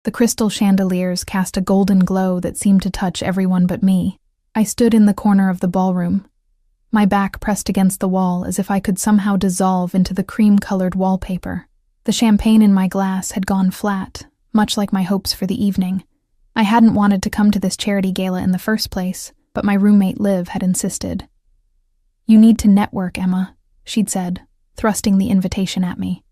The crystal chandeliers cast a golden glow that seemed to touch everyone but me. I stood in the corner of the ballroom, my back pressed against the wall as if I could somehow dissolve into the cream-colored wallpaper. The champagne in my glass had gone flat, much like my hopes for the evening. I hadn't wanted to come to this charity gala in the first place, but my roommate Liv had insisted. "You need to network, Emma," she'd said, thrusting the invitation at me.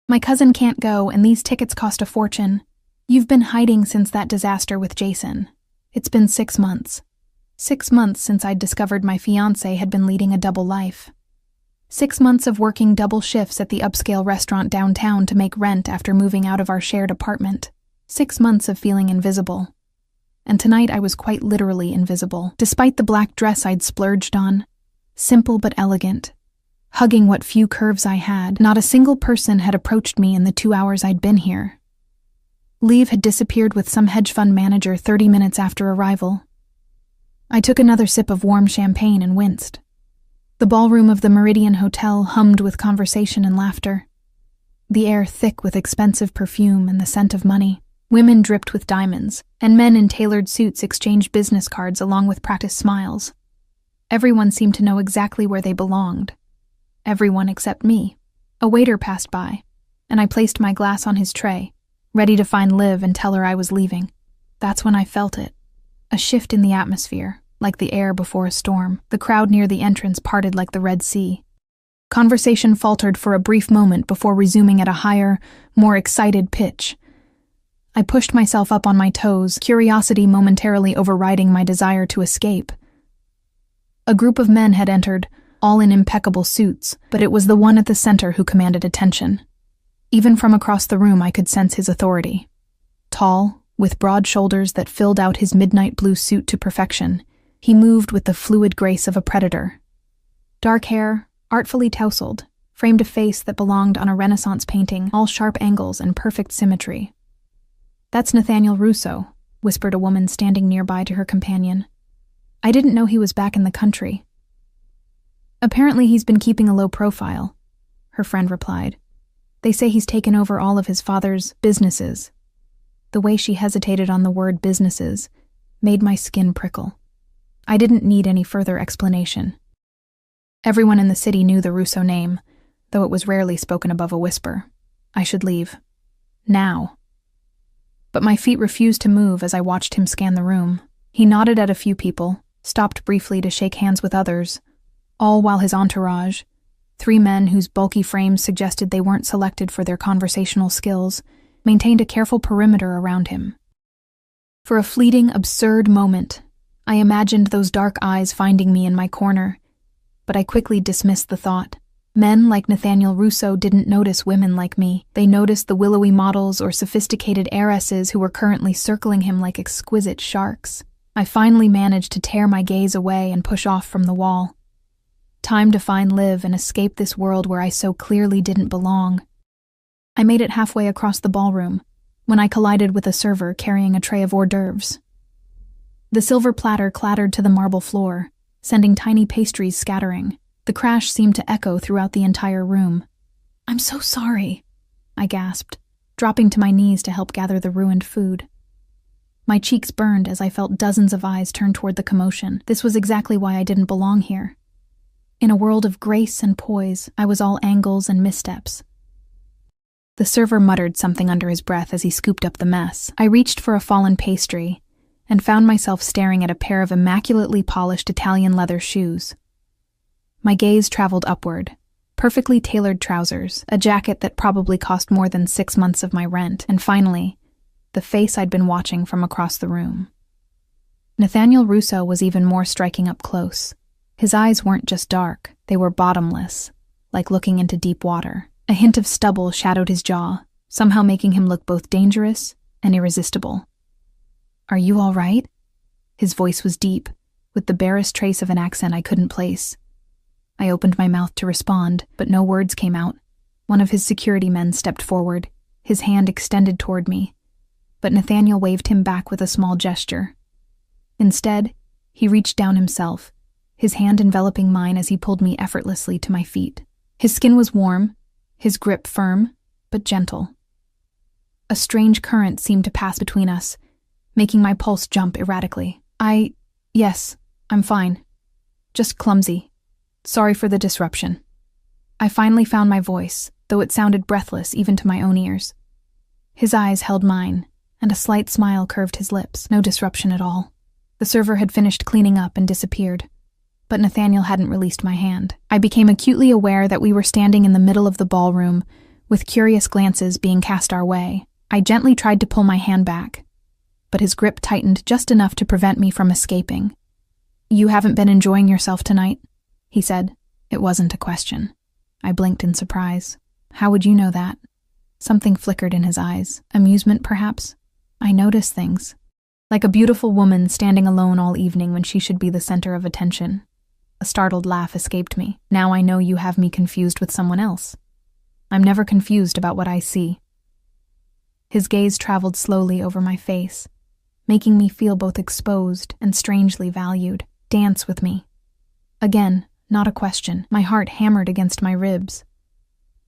"My cousin can't go, and these tickets cost a fortune. You've been hiding since that disaster with Jason. It's been 6 months. 6 months since I'd discovered my fiancé had been leading a double life. 6 months of working double shifts at the upscale restaurant downtown to make rent after moving out of our shared apartment. 6 months of feeling invisible. And tonight I was quite literally invisible, despite the black dress I'd splurged on. Simple but elegant. Hugging what few curves I had, not a single person had approached me in the 2 hours I'd been here. Liv had disappeared with some hedge fund manager 30 minutes after arrival. I took another sip of warm champagne and winced. The ballroom of the Meridian Hotel hummed with conversation and laughter. The air thick with expensive perfume and the scent of money. Women dripped with diamonds, and men in tailored suits exchanged business cards along with practiced smiles. Everyone seemed to know exactly where they belonged. Everyone except me. A waiter passed by, and I placed my glass on his tray, ready to find Liv and tell her I was leaving. That's when I felt it. A shift in the atmosphere. Like the air before a storm, the crowd near the entrance parted like the Red Sea. Conversation faltered for a brief moment before resuming at a higher, more excited pitch. I pushed myself up on my toes, curiosity momentarily overriding my desire to escape. A group of men had entered, all in impeccable suits, but it was the one at the center who commanded attention. Even from across the room I could sense his authority. Tall, with broad shoulders that filled out his midnight blue suit to perfection, he moved with the fluid grace of a predator. Dark hair, artfully tousled, framed a face that belonged on a Renaissance painting, all sharp angles and perfect symmetry. "That's Nathaniel Russo," whispered a woman standing nearby to her companion. "I didn't know he was back in the country." "Apparently he's been keeping a low profile," her friend replied. "They say he's taken over all of his father's businesses." The way she hesitated on the word businesses made my skin prickle. I didn't need any further explanation. Everyone in the city knew the Russo name, though it was rarely spoken above a whisper. I should leave. Now. But my feet refused to move as I watched him scan the room. He nodded at a few people, stopped briefly to shake hands with others, all while his entourage, 3 men whose bulky frames suggested they weren't selected for their conversational skills, maintained a careful perimeter around him. For a fleeting, absurd moment, I imagined those dark eyes finding me in my corner, but I quickly dismissed the thought. Men like Nathaniel Russo didn't notice women like me. They noticed the willowy models or sophisticated heiresses who were currently circling him like exquisite sharks. I finally managed to tear my gaze away and push off from the wall. Time to find Liv and escape this world where I so clearly didn't belong. I made it halfway across the ballroom when I collided with a server carrying a tray of hors d'oeuvres. The silver platter clattered to the marble floor, sending tiny pastries scattering. The crash seemed to echo throughout the entire room. "I'm so sorry," I gasped, dropping to my knees to help gather the ruined food. My cheeks burned as I felt dozens of eyes turn toward the commotion. This was exactly why I didn't belong here. In a world of grace and poise, I was all angles and missteps. The server muttered something under his breath as he scooped up the mess. I reached for a fallen pastry and found myself staring at a pair of immaculately polished Italian leather shoes. My gaze traveled upward. Perfectly tailored trousers, a jacket that probably cost more than 6 months of my rent, and finally, the face I'd been watching from across the room. Nathaniel Russo was even more striking up close. His eyes weren't just dark, they were bottomless, like looking into deep water. A hint of stubble shadowed his jaw, somehow making him look both dangerous and irresistible. "Are you all right?" His voice was deep, with the barest trace of an accent I couldn't place. I opened my mouth to respond, but no words came out. One of his security men stepped forward, his hand extended toward me, but Nathaniel waved him back with a small gesture. Instead, he reached down himself, his hand enveloping mine as he pulled me effortlessly to my feet. His skin was warm, his grip firm, but gentle. A strange current seemed to pass between us, making my pulse jump erratically. Yes, I'm fine. Just clumsy. Sorry for the disruption. I finally found my voice, though it sounded breathless even to my own ears. His eyes held mine, and a slight smile curved his lips. No disruption at all. The server had finished cleaning up and disappeared, but Nathaniel hadn't released my hand. I became acutely aware that we were standing in the middle of the ballroom, with curious glances being cast our way. I gently tried to pull my hand back, but his grip tightened just enough to prevent me from escaping. "You haven't been enjoying yourself tonight?" he said. It wasn't a question. I blinked in surprise. "How would you know that?" Something flickered in his eyes. Amusement, perhaps? I notice things. Like a beautiful woman standing alone all evening when she should be the center of attention. A startled laugh escaped me. "Now I know you have me confused with someone else." "I'm never confused about what I see." His gaze traveled slowly over my face, making me feel both exposed and strangely valued. "Dance with me." Again, not a question. My heart hammered against my ribs.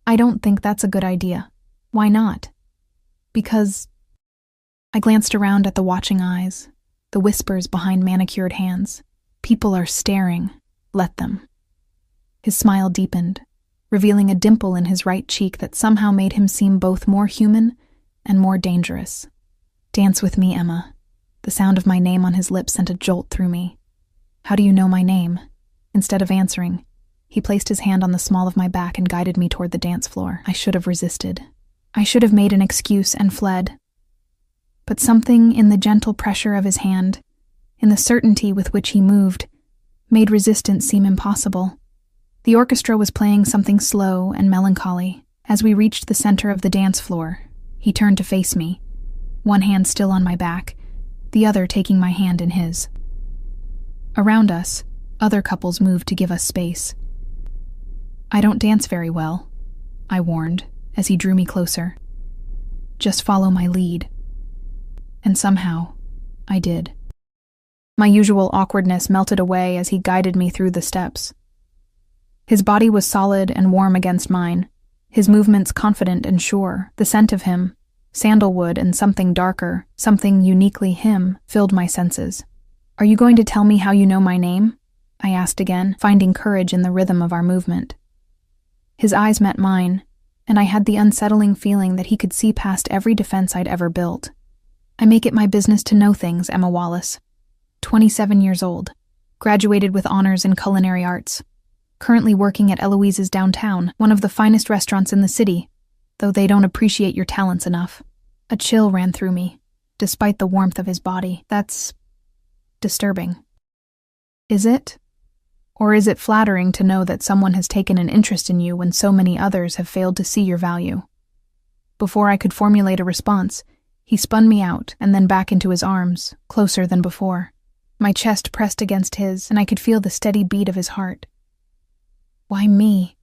"I don't think that's a good idea." "Why not?" "Because—" I glanced around at the watching eyes, the whispers behind manicured hands. "People are staring. Let them." His smile deepened, revealing a dimple in his right cheek that somehow made him seem both more human and more dangerous. "Dance with me, Emma." The sound of my name on his lips sent a jolt through me. "How do you know my name?" Instead of answering, he placed his hand on the small of my back and guided me toward the dance floor. I should have resisted. I should have made an excuse and fled. But something in the gentle pressure of his hand, in the certainty with which he moved, made resistance seem impossible. The orchestra was playing something slow and melancholy. As we reached the center of the dance floor, he turned to face me, one hand still on my back, the other taking my hand in his. Around us, other couples moved to give us space. "I don't dance very well," I warned, as he drew me closer. "Just follow my lead." And somehow, I did. My usual awkwardness melted away as he guided me through the steps. His body was solid and warm against mine, his movements confident and sure. The scent of him, sandalwood and something darker, something uniquely him, filled my senses. "Are you going to tell me how you know my name?" I asked again, finding courage in the rhythm of our movement. His eyes met mine, and I had the unsettling feeling that he could see past every defense I'd ever built. "I make it my business to know things, Emma Wallace. 27 years old, graduated with honors in culinary arts. Currently working at Eloise's downtown, one of the finest restaurants in the city, though they don't appreciate your talents enough." A chill ran through me, despite the warmth of his body. "That's disturbing." "Is it? Or is it flattering to know that someone has taken an interest in you when so many others have failed to see your value?" Before I could formulate a response, he spun me out and then back into his arms, closer than before. My chest pressed against his, and I could feel the steady beat of his heart. "Why me?"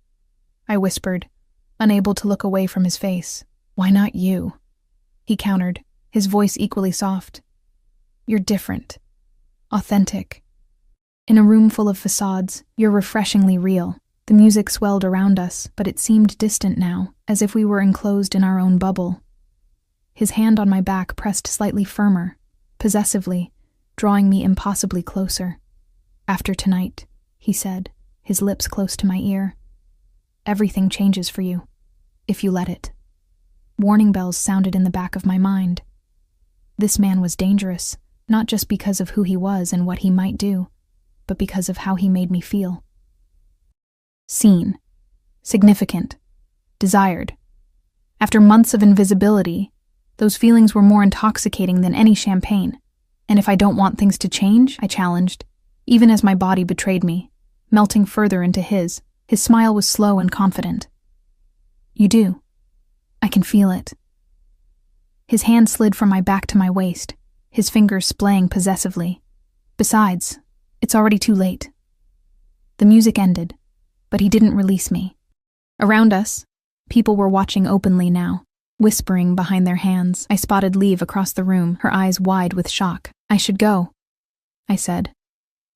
I whispered, unable to look away from his face. "Why not you?" he countered, his voice equally soft. "You're different. Authentic. In a room full of facades, you're refreshingly real." The music swelled around us, but it seemed distant now, as if we were enclosed in our own bubble. His hand on my back pressed slightly firmer, possessively, drawing me impossibly closer. "After tonight," he said, his lips close to my ear, "everything changes for you, if you let it." Warning bells sounded in the back of my mind. This man was dangerous, not just because of who he was and what he might do, but because of how he made me feel. Seen, significant, desired. After months of invisibility, those feelings were more intoxicating than any champagne. "And if I don't want things to change?" I challenged, even as my body betrayed me, melting further into his. His smile was slow and confident. "You do. I can feel it." His hand slid from my back to my waist, his fingers splaying possessively. "Besides, it's already too late." The music ended, but he didn't release me. Around us, people were watching openly now, whispering behind their hands. I spotted Liv across the room, her eyes wide with shock. "I should go," I said,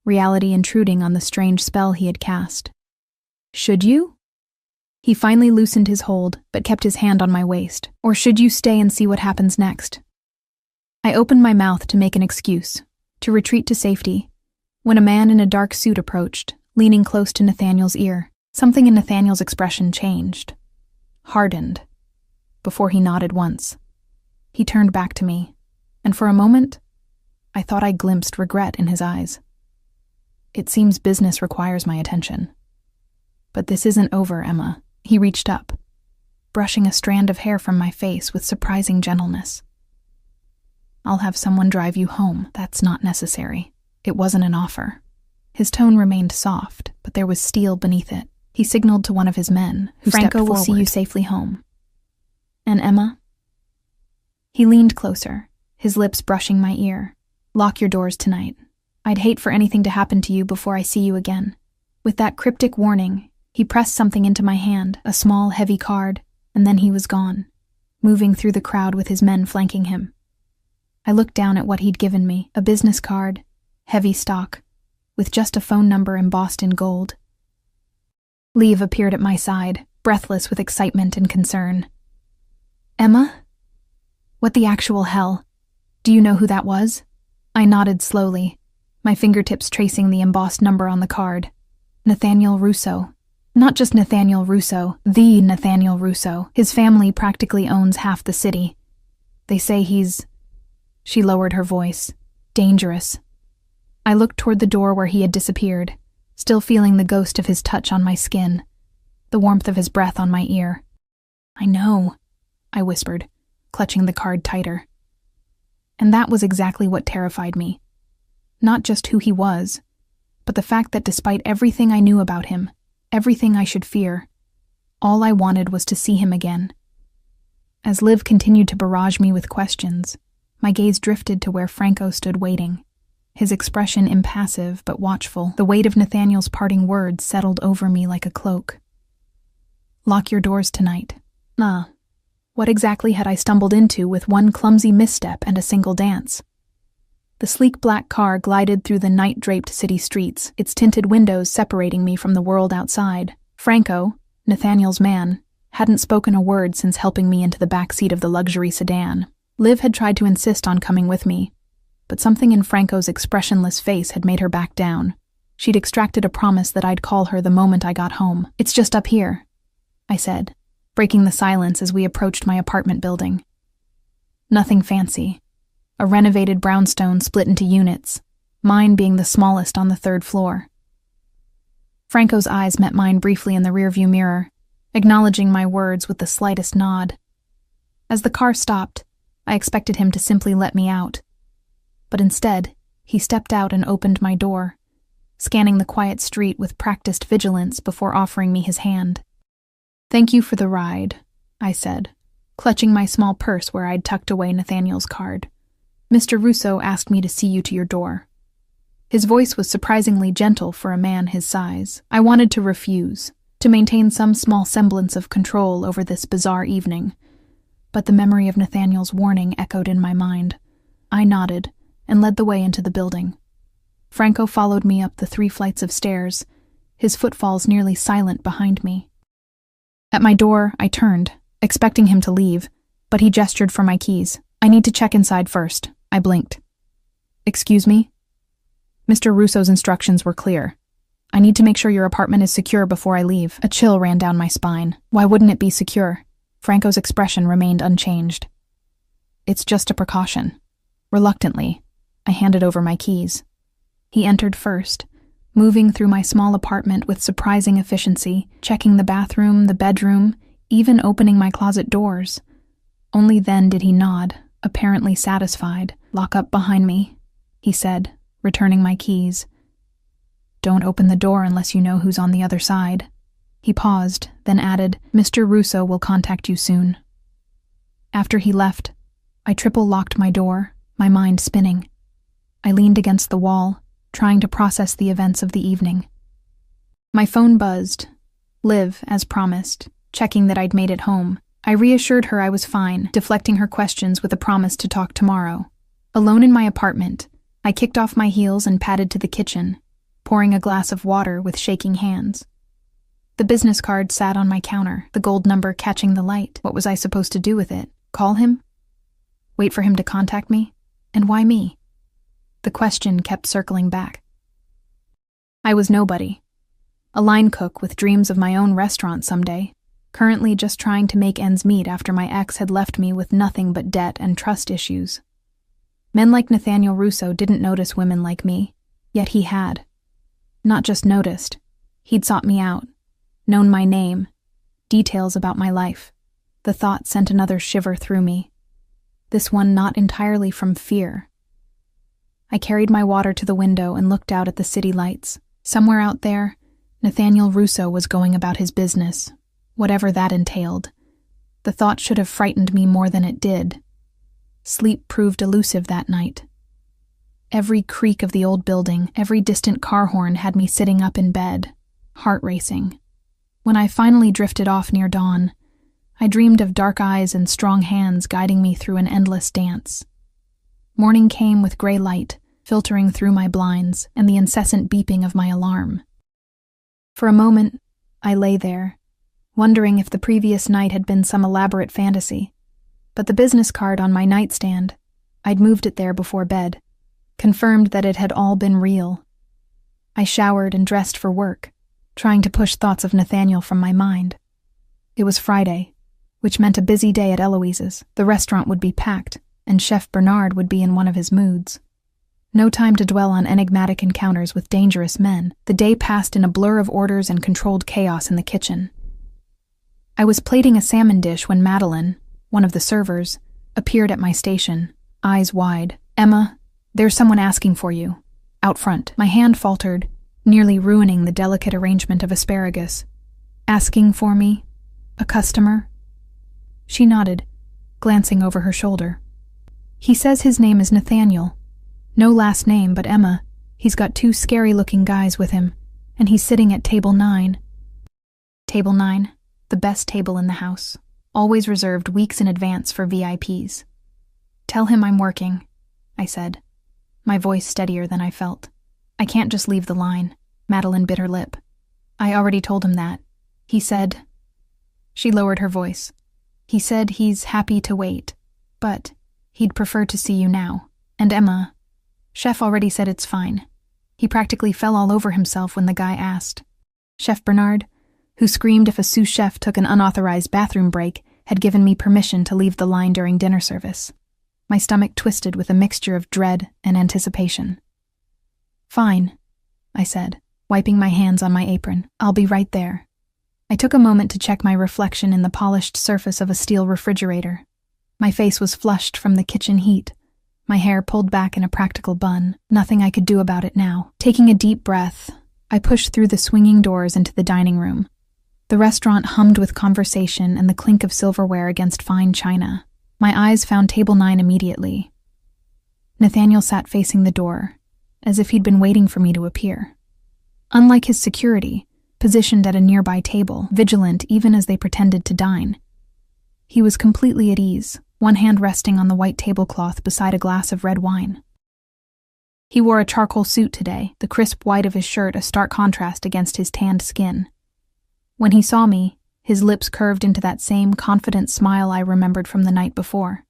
reality intruding on the strange spell he had cast. "Should you?" He finally loosened his hold, but kept his hand on my waist. Or should you stay and see what happens next? I opened my mouth to make an excuse, to retreat to safety, when a man in a dark suit approached, leaning close to Nathaniel's ear. Something in Nathaniel's expression changed, hardened, before he nodded once. He turned back to me, and for a moment, I thought I glimpsed regret in his eyes. It seems business requires my attention. But this isn't over, Emma. He reached up, brushing a strand of hair from my face with surprising gentleness. I'll have someone drive you home. That's not necessary. It wasn't an offer. His tone remained soft, but there was steel beneath it. He signaled to one of his men, who stepped forward. Franco will see you safely home. And Emma? He leaned closer, his lips brushing my ear. Lock your doors tonight. I'd hate for anything to happen to you before I see you again. With that cryptic warning, he pressed something into my hand, a small, heavy card, and then he was gone, moving through the crowd with his men flanking him. I looked down at what he'd given me, a business card, heavy stock, with just a phone number embossed in gold. Liv appeared at my side, breathless with excitement and concern. Emma? What the actual hell? Do you know who that was? I nodded slowly, my fingertips tracing the embossed number on the card. Nathaniel Russo. Not just Nathaniel Russo, the Nathaniel Russo. His family practically owns half the city. They say he's... She lowered her voice. Dangerous. I looked toward the door where he had disappeared, still feeling the ghost of his touch on my skin, the warmth of his breath on my ear. I know, I whispered, clutching the card tighter. And that was exactly what terrified me. Not just who he was, but the fact that despite everything I knew about him, everything I should fear, all I wanted was to see him again. As Liv continued to barrage me with questions, my gaze drifted to where Franco stood waiting, his expression impassive but watchful. The weight of Nathaniel's parting words settled over me like a cloak. Lock your doors tonight. What exactly had I stumbled into with one clumsy misstep and a single dance? The sleek black car glided through the night-draped city streets, its tinted windows separating me from the world outside. Franco, Nathaniel's man, hadn't spoken a word since helping me into the back seat of the luxury sedan. Liv had tried to insist on coming with me, but something in Franco's expressionless face had made her back down. She'd extracted a promise that I'd call her the moment I got home. It's just up here, I said, breaking the silence as we approached my apartment building. Nothing fancy. A renovated brownstone split into units, mine being the smallest on the 3rd floor. Franco's eyes met mine briefly in the rearview mirror, acknowledging my words with the slightest nod. As the car stopped, I expected him to simply let me out. But instead, he stepped out and opened my door, scanning the quiet street with practiced vigilance before offering me his hand. Thank you for the ride, I said, clutching my small purse where I'd tucked away Nathaniel's card. Mr. Russo asked me to see you to your door. His voice was surprisingly gentle for a man his size. I wanted to refuse, to maintain some small semblance of control over this bizarre evening, but the memory of Nathaniel's warning echoed in my mind. I nodded and led the way into the building. Franco followed me up the 3 flights of stairs, his footfalls nearly silent behind me. At my door, I turned, expecting him to leave, but he gestured for my keys. I need to check inside first. I blinked. Excuse me? Mr. Russo's instructions were clear. I need to make sure your apartment is secure before I leave. A chill ran down my spine. Why wouldn't it be secure? Franco's expression remained unchanged. It's just a precaution. Reluctantly, I handed over my keys. He entered first, moving through my small apartment with surprising efficiency, checking the bathroom, the bedroom, even opening my closet doors. Only then did he nod, apparently satisfied. Lock up behind me, he said, returning my keys. Don't open the door unless you know who's on the other side. He paused, then added, Mr. Russo will contact you soon. After he left, I triple-locked my door, my mind spinning. I leaned against the wall, trying to process the events of the evening. My phone buzzed. Liv, as promised, checking that I'd made it home. I reassured her I was fine, deflecting her questions with a promise to talk tomorrow. Alone in my apartment, I kicked off my heels and padded to the kitchen, pouring a glass of water with shaking hands. The business card sat on my counter, the gold number catching the light. What was I supposed to do with it? Call him? Wait for him to contact me? And why me? The question kept circling back. I was nobody. A line cook with dreams of my own restaurant someday, currently just trying to make ends meet after my ex had left me with nothing but debt and trust issues. Men like Nathaniel Russo didn't notice women like me, yet he had. Not just noticed, he'd sought me out, known my name, details about my life. The thought sent another shiver through me, this one not entirely from fear. I carried my water to the window and looked out at the city lights. Somewhere out there, Nathaniel Russo was going about his business, whatever that entailed. The thought should have frightened me more than it did. Sleep proved elusive that night. Every creak of the old building, every distant car horn had me sitting up in bed, heart racing. When I finally drifted off near dawn, I dreamed of dark eyes and strong hands guiding me through an endless dance. Morning came with gray light, filtering through my blinds and the incessant beeping of my alarm. For a moment, I lay there, wondering if the previous night had been some elaborate fantasy. But the business card on my nightstand, I'd moved it there before bed, confirmed that it had all been real. I showered and dressed for work, trying to push thoughts of Nathaniel from my mind. It was Friday, which meant a busy day at Eloise's. The restaurant would be packed, and Chef Bernard would be in one of his moods. No time to dwell on enigmatic encounters with dangerous men. The day passed in a blur of orders and controlled chaos in the kitchen. I was plating a salmon dish when Madeline, one of the servers, appeared at my station, eyes wide. "Emma, there's someone asking for you. Out front." My hand faltered, nearly ruining the delicate arrangement of asparagus. "Asking for me? A customer?" She nodded, glancing over her shoulder. "He says his name is Nathaniel. No last name, but Emma. He's got 2 scary-looking guys with him, and he's sitting at table 9. Table 9, the best table in the house, always reserved weeks in advance for VIPs. "Tell him I'm working," I said, my voice steadier than I felt. "I can't just leave the line." Madeline bit her lip. "I already told him that. He said..." She lowered her voice. "He said he's happy to wait, but he'd prefer to see you now. And Emma, Chef already said it's fine. He practically fell all over himself when the guy asked." Chef Bernard, who screamed if a sous chef took an unauthorized bathroom break, had given me permission to leave the line during dinner service. My stomach twisted with a mixture of dread and anticipation. "Fine," I said, wiping my hands on my apron. "I'll be right there." I took a moment to check my reflection in the polished surface of a steel refrigerator. My face was flushed from the kitchen heat, my hair pulled back in a practical bun. Nothing I could do about it now. Taking a deep breath, I pushed through the swinging doors into the dining room. The restaurant hummed with conversation and the clink of silverware against fine china. My eyes found table 9 immediately. Nathaniel sat facing the door, as if he'd been waiting for me to appear. Unlike his security, positioned at a nearby table, vigilant even as they pretended to dine, he was completely at ease, one hand resting on the white tablecloth beside a glass of red wine. He wore a charcoal suit today, the crisp white of his shirt a stark contrast against his tanned skin. When he saw me, his lips curved into that same confident smile I remembered from the night before.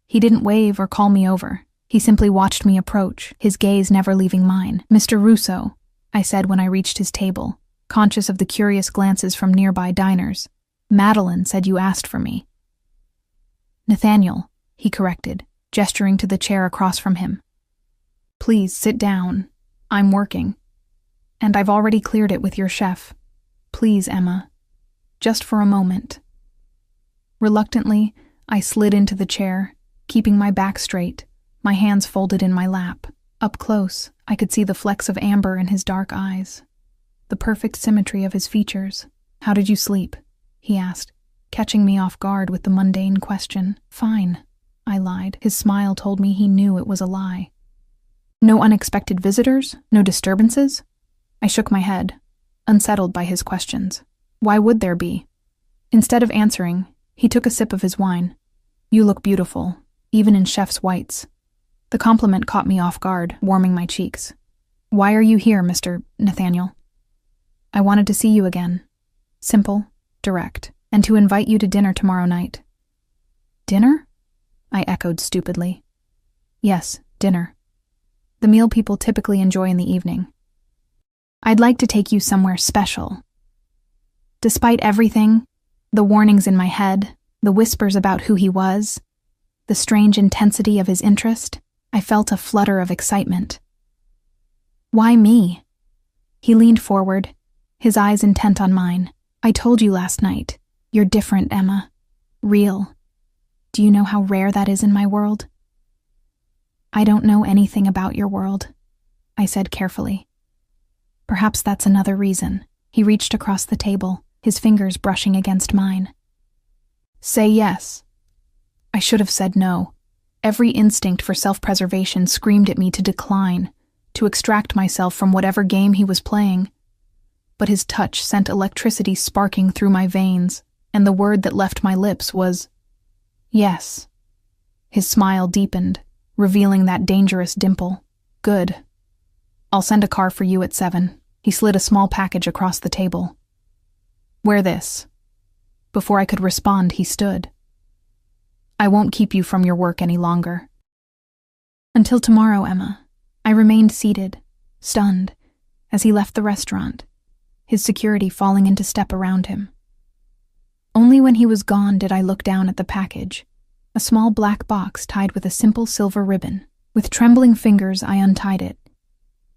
He didn't wave or call me over. He simply watched me approach, his gaze never leaving mine. "Mr. Russo," I said when I reached his table, conscious of the curious glances from nearby diners. "Madeline said you asked for me." "Nathaniel," he corrected, gesturing to the chair across from him. "Please sit down. I'm working. And I've already cleared it with your chef. Please, Emma. Just for a moment." Reluctantly, I slid into the chair, keeping my back straight, my hands folded in my lap. Up close, I could see the flecks of amber in his dark eyes, the perfect symmetry of his features. "How did you sleep?" he asked, catching me off guard with the mundane question. "Fine," I lied. His smile told me he knew it was a lie. "No unexpected visitors? No disturbances?" I shook my head, unsettled by his questions. Why would there be? Instead of answering, he took a sip of his wine. "You look beautiful, even in chef's whites." The compliment caught me off guard, warming my cheeks. "Why are you here, Mr. Nathaniel?" "I wanted to see you again. Simple, direct, and to invite you to dinner tomorrow night. Dinner? I echoed stupidly. Yes, dinner. The meal people typically enjoy in the evening. I'd like to take you somewhere special. Despite everything, the warnings in my head, the whispers about who he was, the strange intensity of his interest, I felt a flutter of excitement. Why me? He leaned forward, his eyes intent on mine. I told you last night. You're different, Emma. Real. Do you know how rare that is in my world? I don't know anything about your world, I said carefully. Perhaps that's another reason. He reached across the table, his fingers brushing against mine. Say yes. I should have said no. Every instinct for self-preservation screamed at me to decline, to extract myself from whatever game he was playing. But his touch sent electricity sparking through my veins, and the word that left my lips was, yes. His smile deepened, revealing that dangerous dimple. Good. I'll send a car for you at 7. He slid a small package across the table. Wear this. Before I could respond, he stood. I won't keep you from your work any longer. Until tomorrow, Emma. I remained seated, stunned, as he left the restaurant, his security falling into step around him. Only when he was gone did I look down at the package, a small black box tied with a simple silver ribbon. With trembling fingers, I untied it.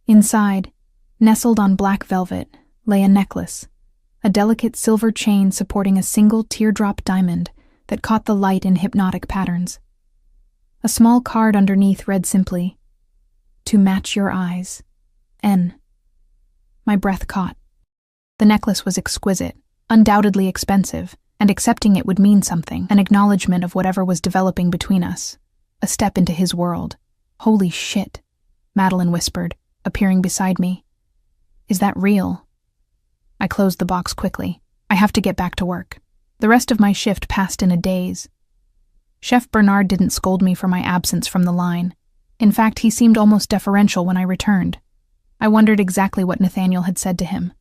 Inside, nestled on black velvet, lay a necklace, a delicate silver chain supporting a single teardrop diamond that caught the light in hypnotic patterns. A small card underneath read simply, "To match your eyes, N." My breath caught. The necklace was exquisite, undoubtedly expensive, and accepting it would mean something, an acknowledgement of whatever was developing between us, a step into his world. Holy shit, Madeline whispered, appearing beside me. Is that real? I closed the box quickly. I have to get back to work. The rest of my shift passed in a daze. Chef Bernard didn't scold me for my absence from the line. In fact, he seemed almost deferential when I returned. I wondered exactly what Nathaniel had said to him.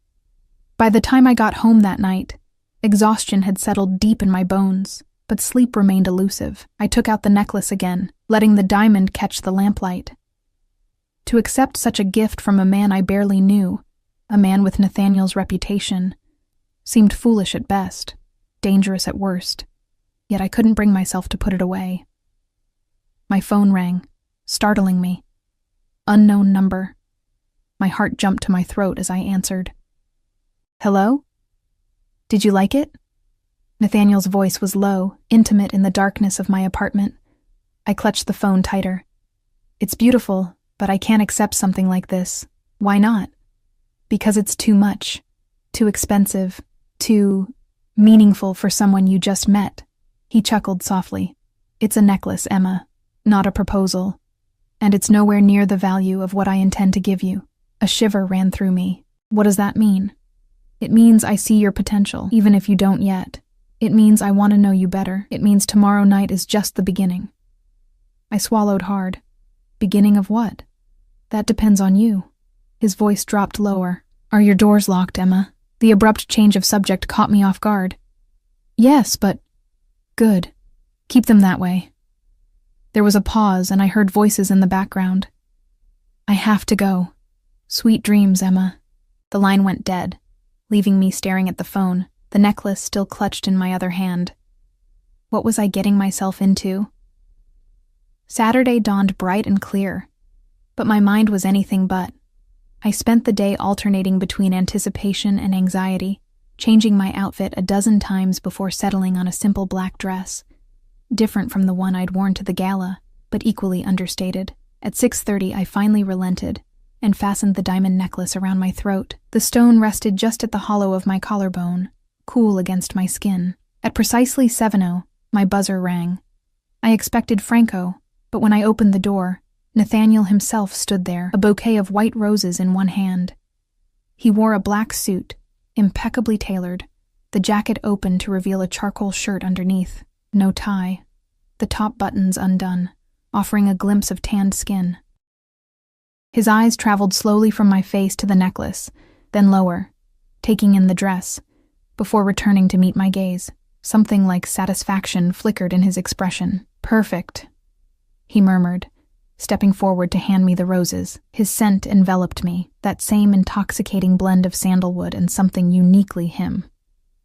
By the time I got home that night, exhaustion had settled deep in my bones, but sleep remained elusive. I took out the necklace again, letting the diamond catch the lamplight. To accept such a gift from a man I barely knew, a man with Nathaniel's reputation, seemed foolish at best, dangerous at worst, yet I couldn't bring myself to put it away. My phone rang, startling me. Unknown number. My heart jumped to my throat as I answered. Hello? Did you like it? Nathaniel's voice was low, intimate in the darkness of my apartment. I clutched the phone tighter. It's beautiful, but I can't accept something like this. Why not? Because it's too much, too expensive, too meaningful for someone you just met. He chuckled softly. It's a necklace, Emma, not a proposal. And it's nowhere near the value of what I intend to give you. A shiver ran through me. What does that mean? It means I see your potential, even if you don't yet. It means I want to know you better. It means tomorrow night is just the beginning. I swallowed hard. Beginning of what? That depends on you. His voice dropped lower. Are your doors locked, Emma? The abrupt change of subject caught me off guard. Yes, but... Good. Keep them that way. There was a pause, and I heard voices in the background. I have to go. Sweet dreams, Emma. The line went dead, leaving me staring at the phone, the necklace still clutched in my other hand. What was I getting myself into? Saturday dawned bright and clear, but my mind was anything but. I spent the day alternating between anticipation and anxiety, changing my outfit a dozen times before settling on a simple black dress, different from the one I'd worn to the gala, but equally understated. At 6:30, I finally relented and fastened the diamond necklace around my throat. The stone rested just at the hollow of my collarbone, cool against my skin. At precisely 7:00, my buzzer rang. I expected Franco, but when I opened the door, Nathaniel himself stood there, a bouquet of white roses in one hand. He wore a black suit, impeccably tailored, the jacket open to reveal a charcoal shirt underneath, no tie, the top buttons undone, offering a glimpse of tanned skin. His eyes traveled slowly from my face to the necklace, then lower, taking in the dress, before returning to meet my gaze. Something like satisfaction flickered in his expression. "Perfect," he murmured, stepping forward to hand me the roses. His scent enveloped me, that same intoxicating blend of sandalwood and something uniquely him.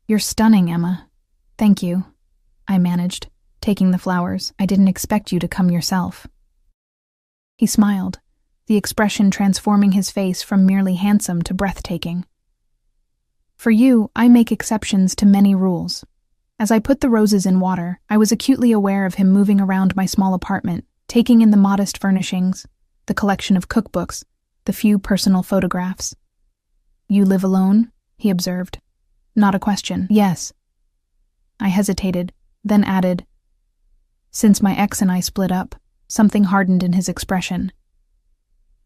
"You're stunning, Emma." "Thank you," I managed, taking the flowers. "I didn't expect you to come yourself." He smiled, the expression transforming his face from merely handsome to breathtaking. "For you, I make exceptions to many rules." As I put the roses in water, I was acutely aware of him moving around my small apartment, taking in the modest furnishings, the collection of cookbooks, the few personal photographs. "You live alone?" he observed. Not a question. "Yes." I hesitated, then added, "Since my ex and I split up." Something hardened in his expression.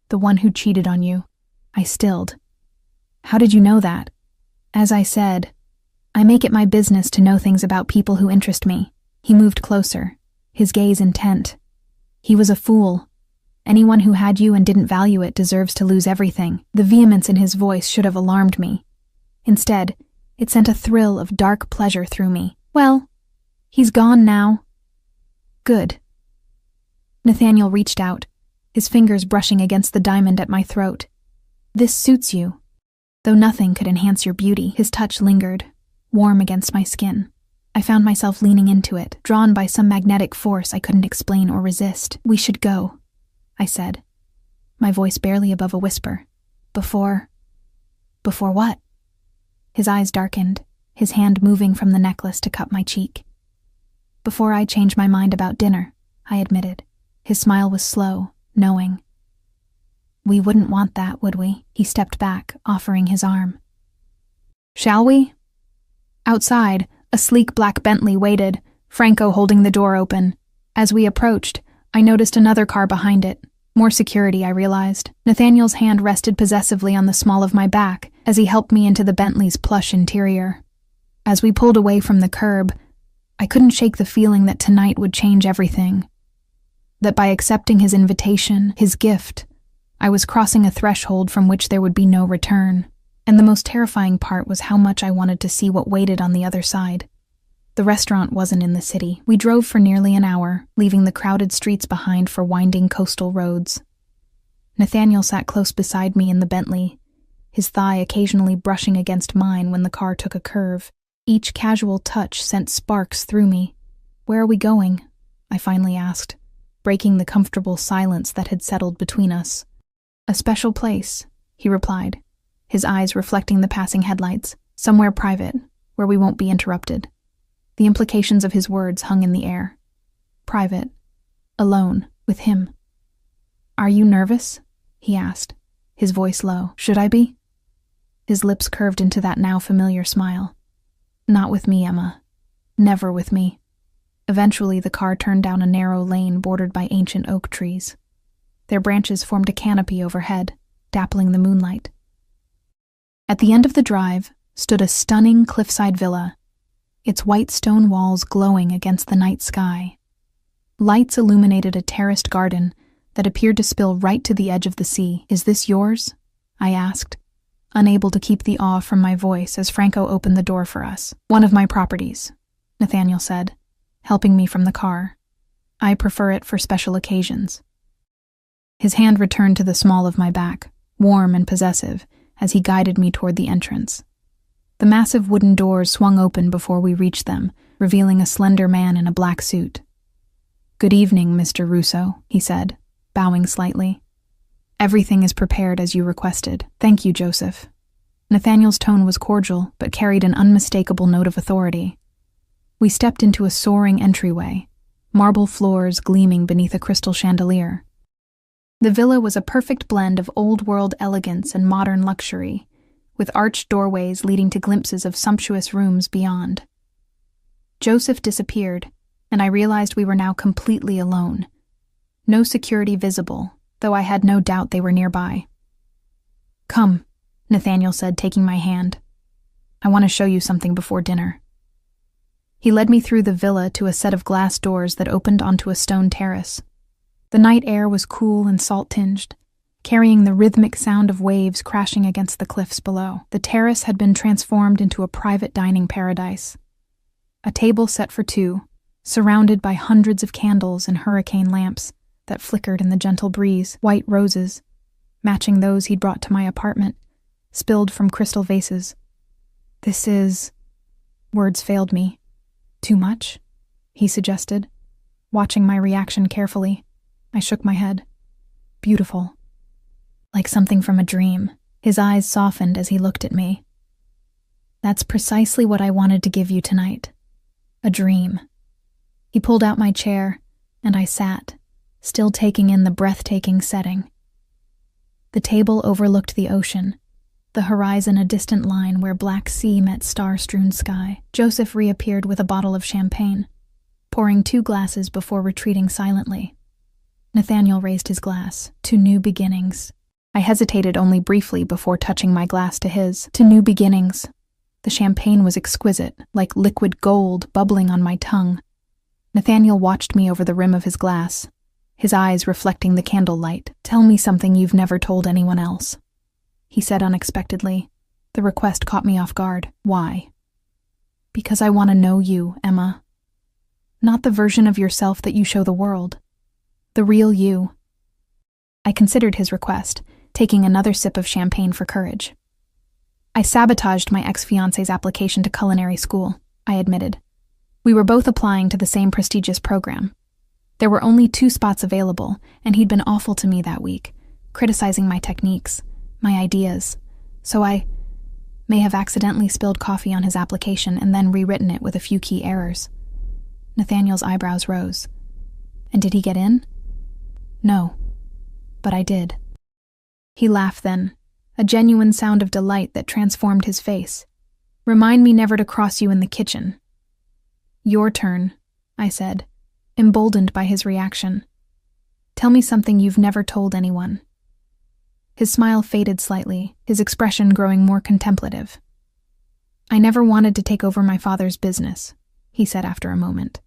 "The one who cheated on you." I stilled. "How did you know that?" "As I said, I make it my business to know things about people who interest me." He moved closer, his gaze intent. "He was a fool. Anyone who had you and didn't value it deserves to lose everything." The vehemence in his voice should have alarmed me. Instead, it sent a thrill of dark pleasure through me. "Well, he's gone now." "Good." Nathaniel reached out, his fingers brushing against the diamond at my throat. "This suits you. Though nothing could enhance your beauty." His touch lingered, warm against my skin. I found myself leaning into it, drawn by some magnetic force I couldn't explain or resist. "We should go," I said, my voice barely above a whisper. Before what?" His eyes darkened, his hand moving from the necklace to cup my cheek. "Before I change my mind about dinner," I admitted. His smile was slow, knowing. "We wouldn't want that, would we?" He stepped back, offering his arm. "Shall we?" Outside, a sleek black Bentley waited, Franco holding the door open. As we approached, I noticed another car behind it. More security, I realized. Nathaniel's hand rested possessively on the small of my back as he helped me into the Bentley's plush interior. As we pulled away from the curb, I couldn't shake the feeling that tonight would change everything. That by accepting his invitation, his gift, I was crossing a threshold from which there would be no return. And the most terrifying part was how much I wanted to see what waited on the other side. The restaurant wasn't in the city. We drove for nearly an hour, leaving the crowded streets behind for winding coastal roads. Nathaniel sat close beside me in the Bentley, his thigh occasionally brushing against mine when the car took a curve. Each casual touch sent sparks through me. "Where are we going?" I finally asked, breaking the comfortable silence that had settled between us. "A special place," he replied, his eyes reflecting the passing headlights. "Somewhere private, where we won't be interrupted." The implications of his words hung in the air. Private. Alone, with him. "Are you nervous?" he asked, his voice low. "Should I be?" His lips curved into that now familiar smile. "Not with me, Emma. Never with me." Eventually, the car turned down a narrow lane bordered by ancient oak trees. Their branches formed a canopy overhead, dappling the moonlight. At the end of the drive stood a stunning cliffside villa, its white stone walls glowing against the night sky. Lights illuminated a terraced garden that appeared to spill right to the edge of the sea. "Is this yours?" I asked, unable to keep the awe from my voice as Franco opened the door for us. "One of my properties," Nathaniel said, helping me from the car. "I prefer it for special occasions." His hand returned to the small of my back, warm and possessive, as he guided me toward the entrance. The massive wooden doors swung open before we reached them, revealing a slender man in a black suit. "Good evening, Mr. Russo," he said, bowing slightly. "Everything is prepared as you requested." "Thank you, Joseph." Nathaniel's tone was cordial, but carried an unmistakable note of authority. We stepped into a soaring entryway, marble floors gleaming beneath a crystal chandelier. The villa was a perfect blend of old-world elegance and modern luxury, with arched doorways leading to glimpses of sumptuous rooms beyond. Joseph disappeared, and I realized we were now completely alone. No security visible, though I had no doubt they were nearby. "Come," Nathaniel said, taking my hand. "I want to show you something before dinner." He led me through the villa to a set of glass doors that opened onto a stone terrace. The night air was cool and salt-tinged, carrying the rhythmic sound of waves crashing against the cliffs below. The terrace had been transformed into a private dining paradise. A table set for two, surrounded by hundreds of candles and hurricane lamps that flickered in the gentle breeze. White roses, matching those he'd brought to my apartment, spilled from crystal vases. This is... Words failed me. Too much? He suggested. Watching my reaction carefully, I shook my head. Beautiful. Like something from a dream. His eyes softened as he looked at me. That's precisely what I wanted to give you tonight. A dream. He pulled out my chair, and I sat, still taking in the breathtaking setting. The table overlooked the ocean, the horizon a distant line where black sea met star-strewn sky. Joseph reappeared with a bottle of champagne, pouring 2 glasses before retreating silently. Nathaniel raised his glass. To new beginnings. I hesitated only briefly before touching my glass to his. To new beginnings. The champagne was exquisite, like liquid gold bubbling on my tongue. Nathaniel watched me over the rim of his glass, his eyes reflecting the candlelight. Tell me something you've never told anyone else, he said unexpectedly. The request caught me off guard. Why? Because I want to know you, Emma. Not the version of yourself that you show the world. The real you. I considered his request, taking another sip of champagne for courage. I sabotaged my ex-fiancé's application to culinary school, I admitted. We were both applying to the same prestigious program. There were only 2 spots available, and he'd been awful to me that week, criticizing my techniques, my ideas, so I may have accidentally spilled coffee on his application and then rewritten it with a few key errors. Nathaniel's eyebrows rose. And did he get in? No, but I did. He laughed then, a genuine sound of delight that transformed his face. Remind me never to cross you in the kitchen. Your turn, I said, emboldened by his reaction. Tell me something you've never told anyone. His smile faded slightly, his expression growing more contemplative. I never wanted to take over my father's business, he said after a moment.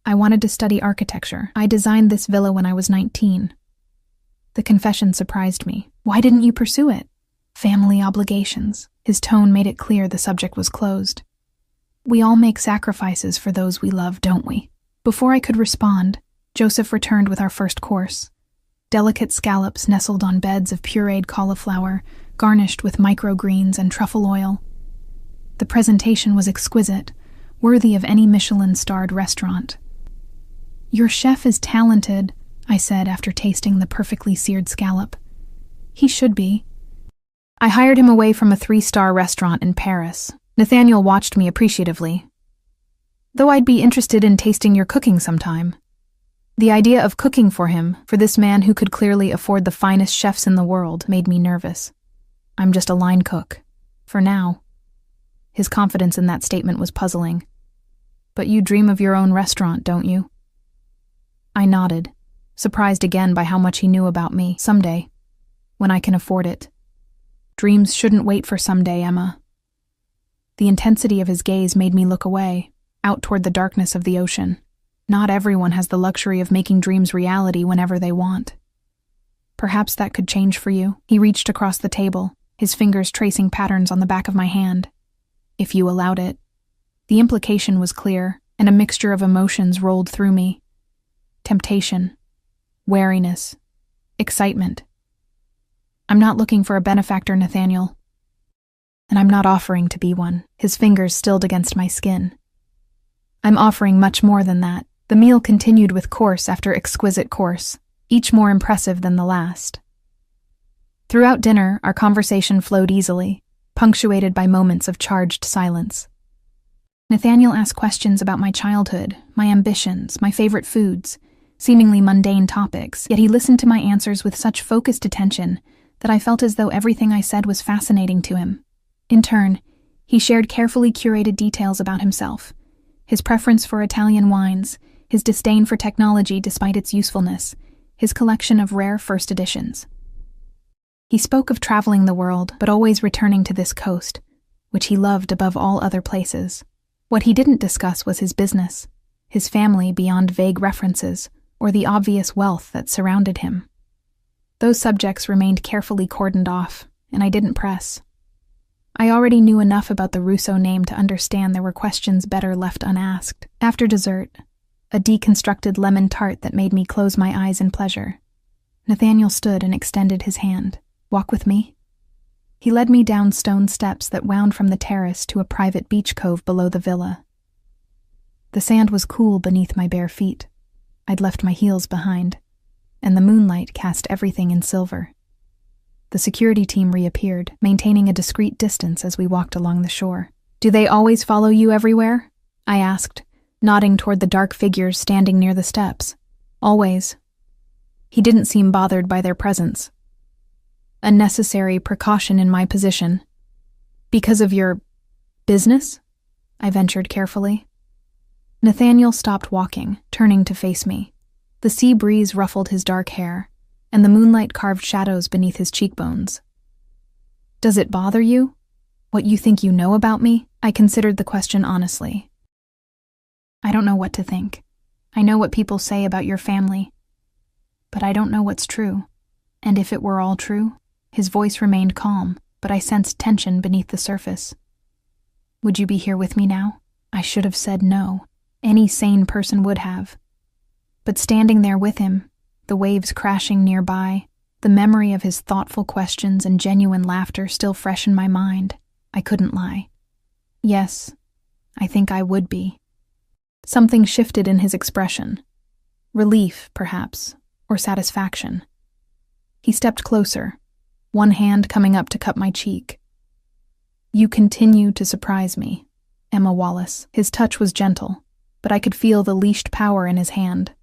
I wanted to study architecture. I designed this villa when I was 19. The confession surprised me. Why didn't you pursue it? Family obligations. His tone made it clear the subject was closed. We all make sacrifices for those we love, don't we? Before I could respond, Joseph returned with our first course. Delicate scallops nestled on beds of pureed cauliflower, garnished with microgreens and truffle oil. The presentation was exquisite, worthy of any Michelin-starred restaurant. Your chef is talented, I said after tasting the perfectly seared scallop. He should be. I hired him away from a 3-star restaurant in Paris. Nathaniel watched me appreciatively. Though I'd be interested in tasting your cooking sometime. The idea of cooking for him, for this man who could clearly afford the finest chefs in the world, made me nervous. I'm just a line cook. For now. His confidence in that statement was puzzling. But you dream of your own restaurant, don't you? I nodded, surprised again by how much he knew about me. Someday, when I can afford it. Dreams shouldn't wait for someday, Emma. The intensity of his gaze made me look away, out toward the darkness of the ocean. Not everyone has the luxury of making dreams reality whenever they want. Perhaps that could change for you. He reached across the table, his fingers tracing patterns on the back of my hand. If you allowed it. The implication was clear, and a mixture of emotions rolled through me. Temptation, wariness, excitement. I'm not looking for a benefactor, Nathaniel. And I'm not offering to be one. His fingers stilled against my skin. I'm offering much more than that. The meal continued with course after exquisite course, each more impressive than the last. Throughout dinner, our conversation flowed easily, punctuated by moments of charged silence. Nathaniel asked questions about my childhood, my ambitions, my favorite foods, seemingly mundane topics, yet he listened to my answers with such focused attention that I felt as though everything I said was fascinating to him. In turn, he shared carefully curated details about himself, his preference for Italian wines, his disdain for technology despite its usefulness, his collection of rare first editions. He spoke of traveling the world, but always returning to this coast, which he loved above all other places. What he didn't discuss was his business, his family beyond vague references, or the obvious wealth that surrounded him. Those subjects remained carefully cordoned off, and I didn't press. I already knew enough about the Russo name to understand there were questions better left unasked. After dessert, a deconstructed lemon tart that made me close my eyes in pleasure, Nathaniel stood and extended his hand. "Walk with me?" He led me down stone steps that wound from the terrace to a private beach cove below the villa. The sand was cool beneath my bare feet. I'd left my heels behind, and the moonlight cast everything in silver. The security team reappeared, maintaining a discreet distance as we walked along the shore. "Do they always follow you everywhere?" I asked, nodding toward the dark figures standing near the steps. "Always." He didn't seem bothered by their presence. "A necessary precaution in my position." "Because of your business?" I ventured carefully. Nathaniel stopped walking, turning to face me. The sea breeze ruffled his dark hair, and the moonlight carved shadows beneath his cheekbones. "Does it bother you? What you think you know about me?" I considered the question honestly. "I don't know what to think. I know what people say about your family, but I don't know what's true. And if it were all true..." His voice remained calm, but I sensed tension beneath the surface. "Would you be here with me now?" I should have said no. Any sane person would have. But standing there with him, the waves crashing nearby, the memory of his thoughtful questions and genuine laughter still fresh in my mind, I couldn't lie. "Yes, I think I would be." Something shifted in his expression. Relief, perhaps, or satisfaction. He stepped closer, one hand coming up to cup my cheek. "You continue to surprise me, Emma Wallace." His touch was gentle, but I could feel the leashed power in his hand.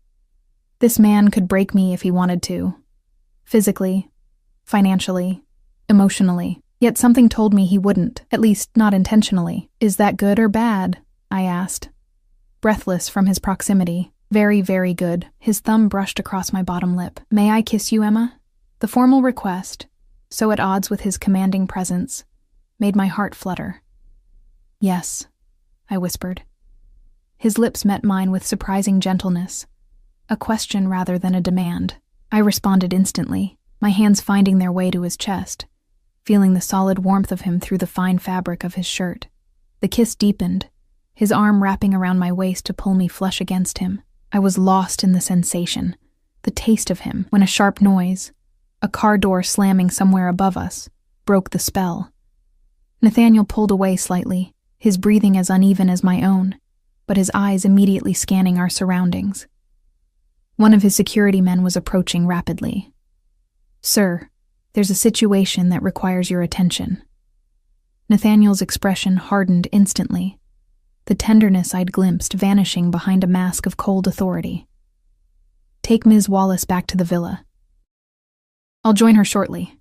This man could break me if he wanted to. Physically, financially, emotionally. Yet something told me he wouldn't, at least not intentionally. "Is that good or bad?" I asked, breathless from his proximity. "Very, very good." His thumb brushed across my bottom lip. "May I kiss you, Emma?" The formal request, so at odds with his commanding presence, made my heart flutter. "Yes," I whispered. His lips met mine with surprising gentleness, a question rather than a demand. I responded instantly, my hands finding their way to his chest, feeling the solid warmth of him through the fine fabric of his shirt. The kiss deepened, his arm wrapping around my waist to pull me flush against him. I was lost in the sensation, the taste of him, when a sharp noise, a car door slamming somewhere above us, broke the spell. Nathaniel pulled away slightly, his breathing as uneven as my own, but his eyes immediately scanning our surroundings. One of his security men was approaching rapidly. "Sir, there's a situation that requires your attention." Nathaniel's expression hardened instantly, the tenderness I'd glimpsed vanishing behind a mask of cold authority. "Take Ms. Wallace back to the villa." "I'll join her shortly."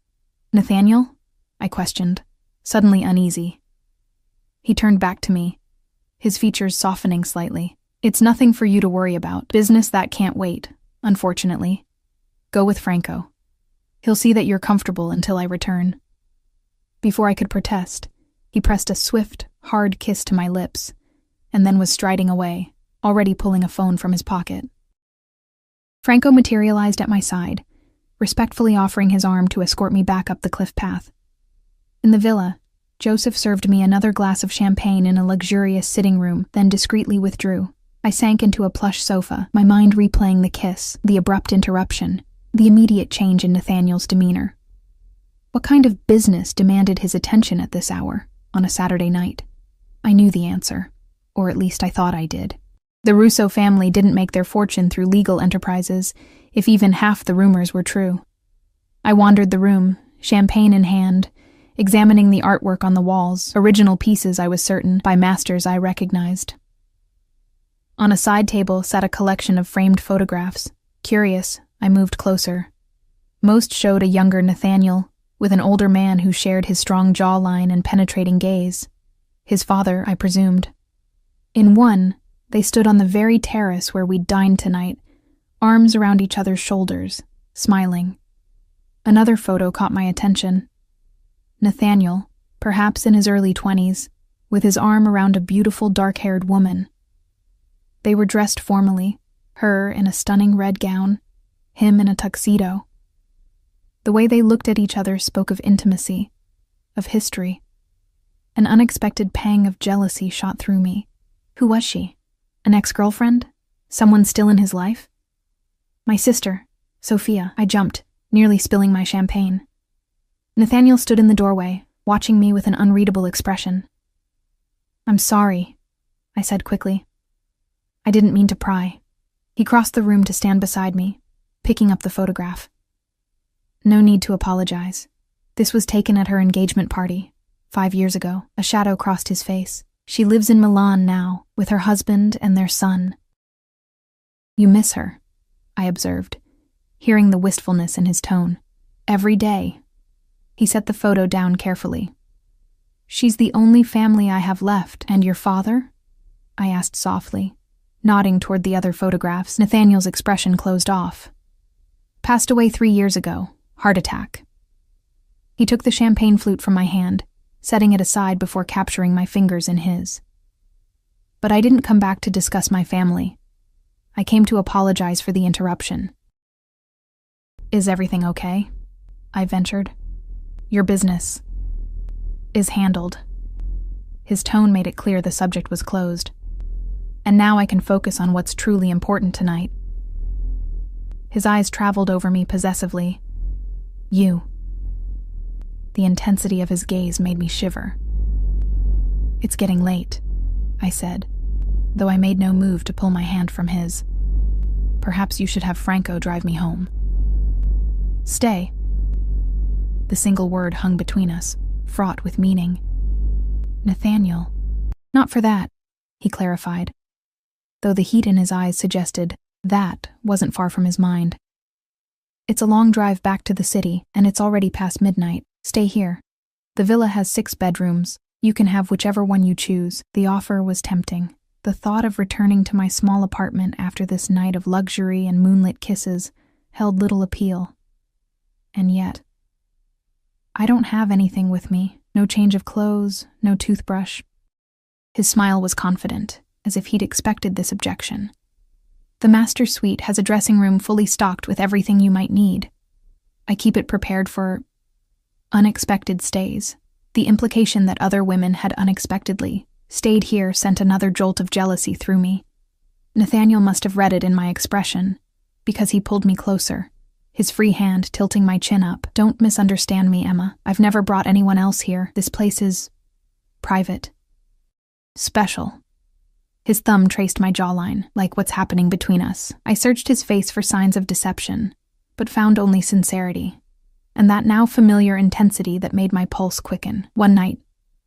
"Nathaniel?" I questioned, suddenly uneasy. He turned back to me, his features softening slightly. "It's nothing for you to worry about. Business that can't wait, unfortunately. Go with Franco. He'll see that you're comfortable until I return." Before I could protest, he pressed a swift, hard kiss to my lips, and then was striding away, already pulling a phone from his pocket. Franco materialized at my side, respectfully offering his arm to escort me back up the cliff path. In the villa, Joseph served me another glass of champagne in a luxurious sitting room, then discreetly withdrew. I sank into a plush sofa, my mind replaying the kiss, the abrupt interruption, the immediate change in Nathaniel's demeanor. What kind of business demanded his attention at this hour, on a Saturday night? I knew the answer, or at least I thought I did. The Russo family didn't make their fortune through legal enterprises, if even half the rumors were true. I wandered the room, champagne in hand, examining the artwork on the walls, original pieces, I was certain, by masters I recognized. On a side table sat a collection of framed photographs. Curious, I moved closer. Most showed a younger Nathaniel, with an older man who shared his strong jawline and penetrating gaze. His father, I presumed. In one, they stood on the very terrace where we'd dined tonight, arms around each other's shoulders, smiling. Another photo caught my attention. Nathaniel, perhaps in his early 20s, with his arm around a beautiful dark-haired woman. They were dressed formally, her in a stunning red gown, him in a tuxedo. The way they looked at each other spoke of intimacy, of history. An unexpected pang of jealousy shot through me. Who was she? An ex-girlfriend? Someone still in his life? My sister, Sophia. I jumped, nearly spilling my champagne. Nathaniel stood in the doorway, watching me with an unreadable expression. I'm sorry, I said quickly. I didn't mean to pry. He crossed the room to stand beside me, picking up the photograph. No need to apologize. This was taken at her engagement party, 5 years ago. A shadow crossed his face. She lives in Milan now, with her husband and their son. You miss her, I observed, hearing the wistfulness in his tone. Every day. He set the photo down carefully. She's the only family I have left. And your father? I asked softly, nodding toward the other photographs. Nathaniel's expression closed off. Passed away 3 years ago. Heart attack. He took the champagne flute from my hand, setting it aside before capturing my fingers in his. But I didn't come back to discuss my family. I came to apologize for the interruption. Is everything okay? I ventured. Your business is handled. His tone made it clear the subject was closed. And now I can focus on what's truly important tonight. His eyes traveled over me possessively. You. The intensity of his gaze made me shiver. It's getting late, I said, though I made no move to pull my hand from his. Perhaps you should have Franco drive me home. Stay. The single word hung between us, fraught with meaning. Nathaniel. Not for that, he clarified, though the heat in his eyes suggested that wasn't far from his mind. It's a long drive back to the city, and it's already past midnight. Stay here. The villa has 6 bedrooms. You can have whichever one you choose. The offer was tempting. The thought of returning to my small apartment after this night of luxury and moonlit kisses held little appeal. And yet, I don't have anything with me. No change of clothes, no toothbrush. His smile was confident, as if he'd expected this objection. The master suite has a dressing room fully stocked with everything you might need. I keep it prepared for unexpected stays. The implication that other women had unexpectedly stayed here sent another jolt of jealousy through me. Nathaniel must have read it in my expression, because he pulled me closer, his free hand tilting my chin up. Don't misunderstand me, Emma. I've never brought anyone else here. This place is private. Special. His thumb traced my jawline, like what's happening between us. I searched his face for signs of deception, but found only sincerity, and that now familiar intensity that made my pulse quicken. One night,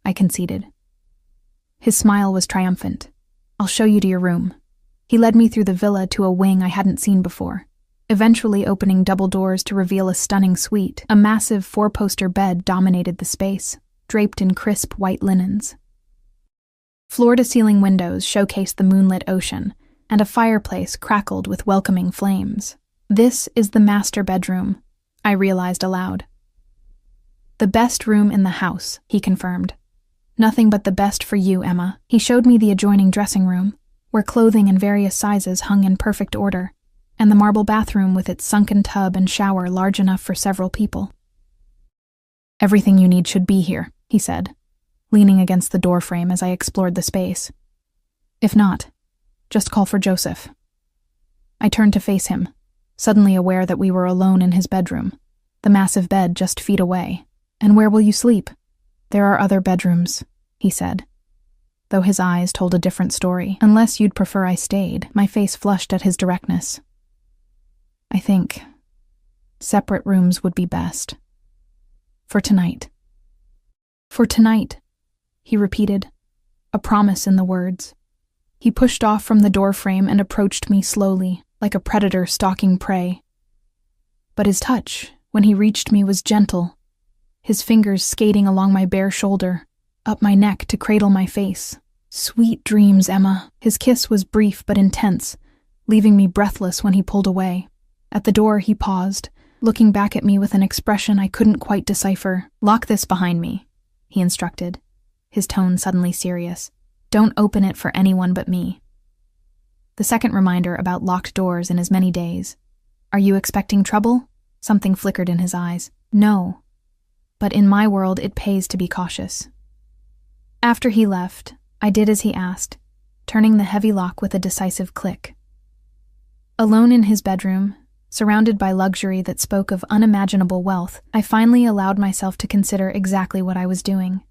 I conceded. His smile was triumphant. I'll show you to your room. He led me through the villa to a wing I hadn't seen before, eventually opening double doors to reveal a stunning suite. A massive 4-poster bed dominated the space, draped in crisp white linens. Floor-to-ceiling windows showcased the moonlit ocean, and a fireplace crackled with welcoming flames. This is the master bedroom, I realized aloud. The best room in the house, he confirmed. Nothing but the best for you, Emma. He showed me the adjoining dressing room, where clothing in various sizes hung in perfect order, and the marble bathroom with its sunken tub and shower large enough for several people. Everything you need should be here, he said, leaning against the doorframe as I explored the space. If not, just call for Joseph. I turned to face him, suddenly aware that we were alone in his bedroom, the massive bed just feet away. And where will you sleep? There are other bedrooms, he said, though his eyes told a different story. Unless you'd prefer I stayed. My face flushed at his directness. I think separate rooms would be best. For tonight. For tonight, he repeated, a promise in the words. He pushed off from the doorframe and approached me slowly, like a predator stalking prey. But his touch, when he reached me, was gentle, his fingers skating along my bare shoulder, up my neck to cradle my face. Sweet dreams, Emma. His kiss was brief but intense, leaving me breathless when he pulled away. At the door, he paused, looking back at me with an expression I couldn't quite decipher. Lock this behind me, he instructed, his tone suddenly serious. Don't open it for anyone but me. The second reminder about locked doors in as many days. Are you expecting trouble? Something flickered in his eyes. No. But in my world, it pays to be cautious. After he left, I did as he asked, turning the heavy lock with a decisive click. Alone in his bedroom, surrounded by luxury that spoke of unimaginable wealth, I finally allowed myself to consider exactly what I was doing.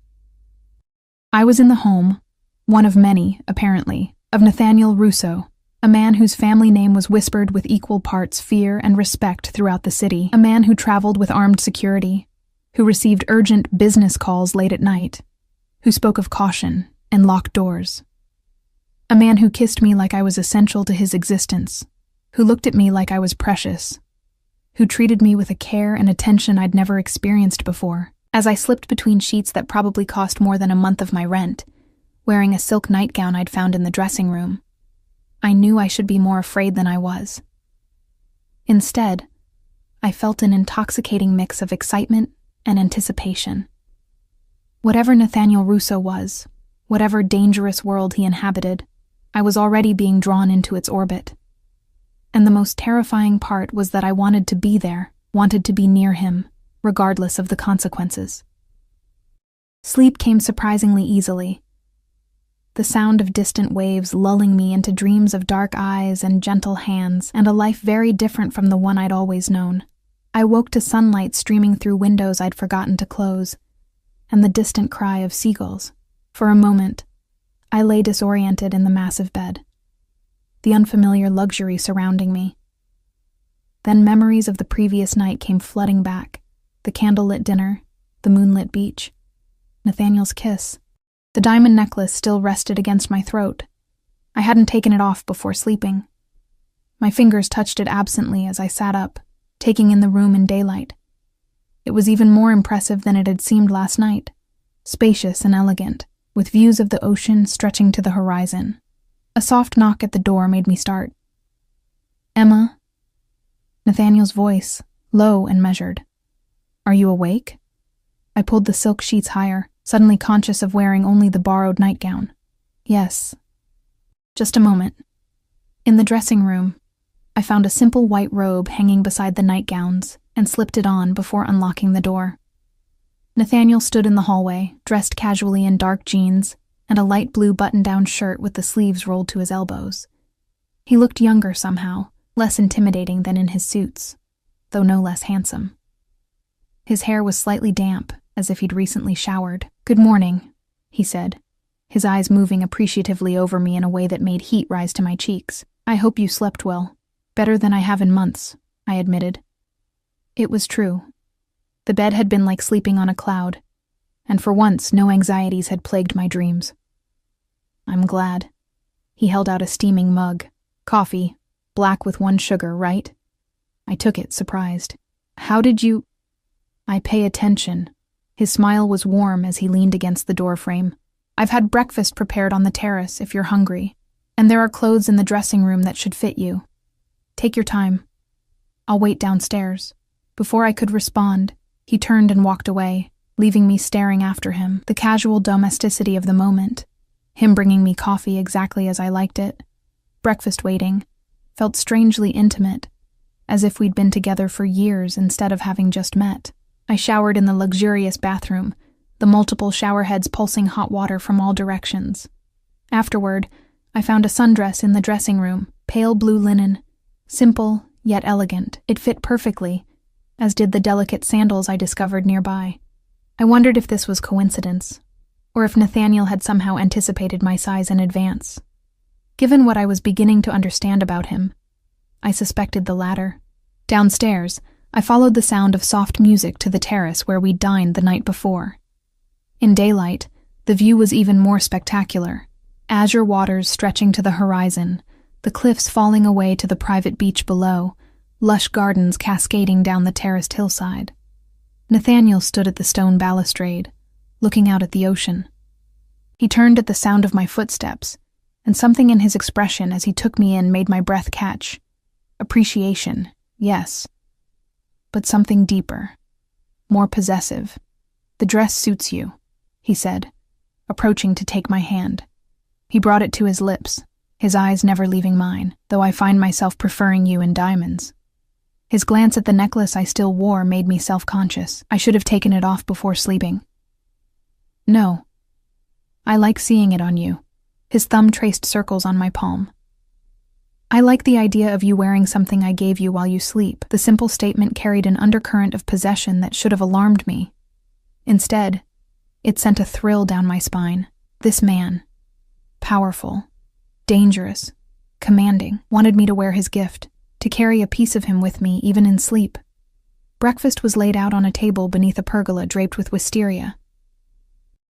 I was in the home, one of many, apparently, of Nathaniel Russo, a man whose family name was whispered with equal parts fear and respect throughout the city, a man who traveled with armed security, who received urgent business calls late at night, who spoke of caution and locked doors. A man who kissed me like I was essential to his existence, who looked at me like I was precious, who treated me with a care and attention I'd never experienced before. As I slipped between sheets that probably cost more than a month of my rent, wearing a silk nightgown I'd found in the dressing room, I knew I should be more afraid than I was. Instead, I felt an intoxicating mix of excitement and anticipation. Whatever Nathaniel Russo was, whatever dangerous world he inhabited, I was already being drawn into its orbit. And the most terrifying part was that I wanted to be there, wanted to be near him, regardless of the consequences. Sleep came surprisingly easily. The sound of distant waves lulling me into dreams of dark eyes and gentle hands, and a life very different from the one I'd always known. I woke to sunlight streaming through windows I'd forgotten to close, and the distant cry of seagulls. For a moment, I lay disoriented in the massive bed, the unfamiliar luxury surrounding me. Then memories of the previous night came flooding back, the candlelit dinner, the moonlit beach, Nathaniel's kiss. The diamond necklace still rested against my throat. I hadn't taken it off before sleeping. My fingers touched it absently as I sat up, taking in the room in daylight. It was even more impressive than it had seemed last night, spacious and elegant, with views of the ocean stretching to the horizon. A soft knock at the door made me start. "Emma?" Nathaniel's voice, low and measured. "Are you awake?" I pulled the silk sheets higher, suddenly conscious of wearing only the borrowed nightgown. "Yes." "Just a moment." In the dressing room, I found a simple white robe hanging beside the nightgowns and slipped it on before unlocking the door. Nathaniel stood in the hallway, dressed casually in dark jeans and a light blue button-down shirt with the sleeves rolled to his elbows. He looked younger somehow, less intimidating than in his suits, though no less handsome. His hair was slightly damp, as if he'd recently showered. "Good morning," he said, his eyes moving appreciatively over me in a way that made heat rise to my cheeks. "I hope you slept well." "Better than I have in months," I admitted. It was true. The bed had been like sleeping on a cloud, and for once no anxieties had plagued my dreams. "I'm glad." He held out a steaming mug. "Coffee, black with 1 sugar, right?" I took it, surprised. "How did you—" "I pay attention." His smile was warm as he leaned against the doorframe. "I've had breakfast prepared on the terrace if you're hungry, and there are clothes in the dressing room that should fit you. Take your time. I'll wait downstairs." Before I could respond, he turned and walked away, leaving me staring after him. The casual domesticity of the moment, him bringing me coffee exactly as I liked it, breakfast waiting, felt strangely intimate, as if we'd been together for years instead of having just met. I showered in the luxurious bathroom, the multiple shower heads pulsing hot water from all directions. Afterward, I found a sundress in the dressing room, pale blue linen, simple yet elegant. It fit perfectly, as did the delicate sandals I discovered nearby. I wondered if this was coincidence, or if Nathaniel had somehow anticipated my size in advance. Given what I was beginning to understand about him, I suspected the latter. Downstairs, I followed the sound of soft music to the terrace where we'd dined the night before. In daylight, the view was even more spectacular. Azure waters stretching to the horizon, the cliffs falling away to the private beach below, lush gardens cascading down the terraced hillside. Nathaniel stood at the stone balustrade, looking out at the ocean. He turned at the sound of my footsteps, and something in his expression as he took me in made my breath catch. Appreciation, yes, but something deeper, more possessive. "The dress suits you," he said, approaching to take my hand. He brought it to his lips, his eyes never leaving mine, "though I find myself preferring you in diamonds." His glance at the necklace I still wore made me self-conscious. I should have taken it off before sleeping. No. I like seeing it on you. His thumb traced circles on my palm. I like the idea of you wearing something I gave you while you sleep. The simple statement carried an undercurrent of possession that should have alarmed me. Instead, it sent a thrill down my spine. This man, powerful, dangerous, commanding, wanted me to wear his gift, to carry a piece of him with me even in sleep. Breakfast was laid out on a table beneath a pergola draped with wisteria.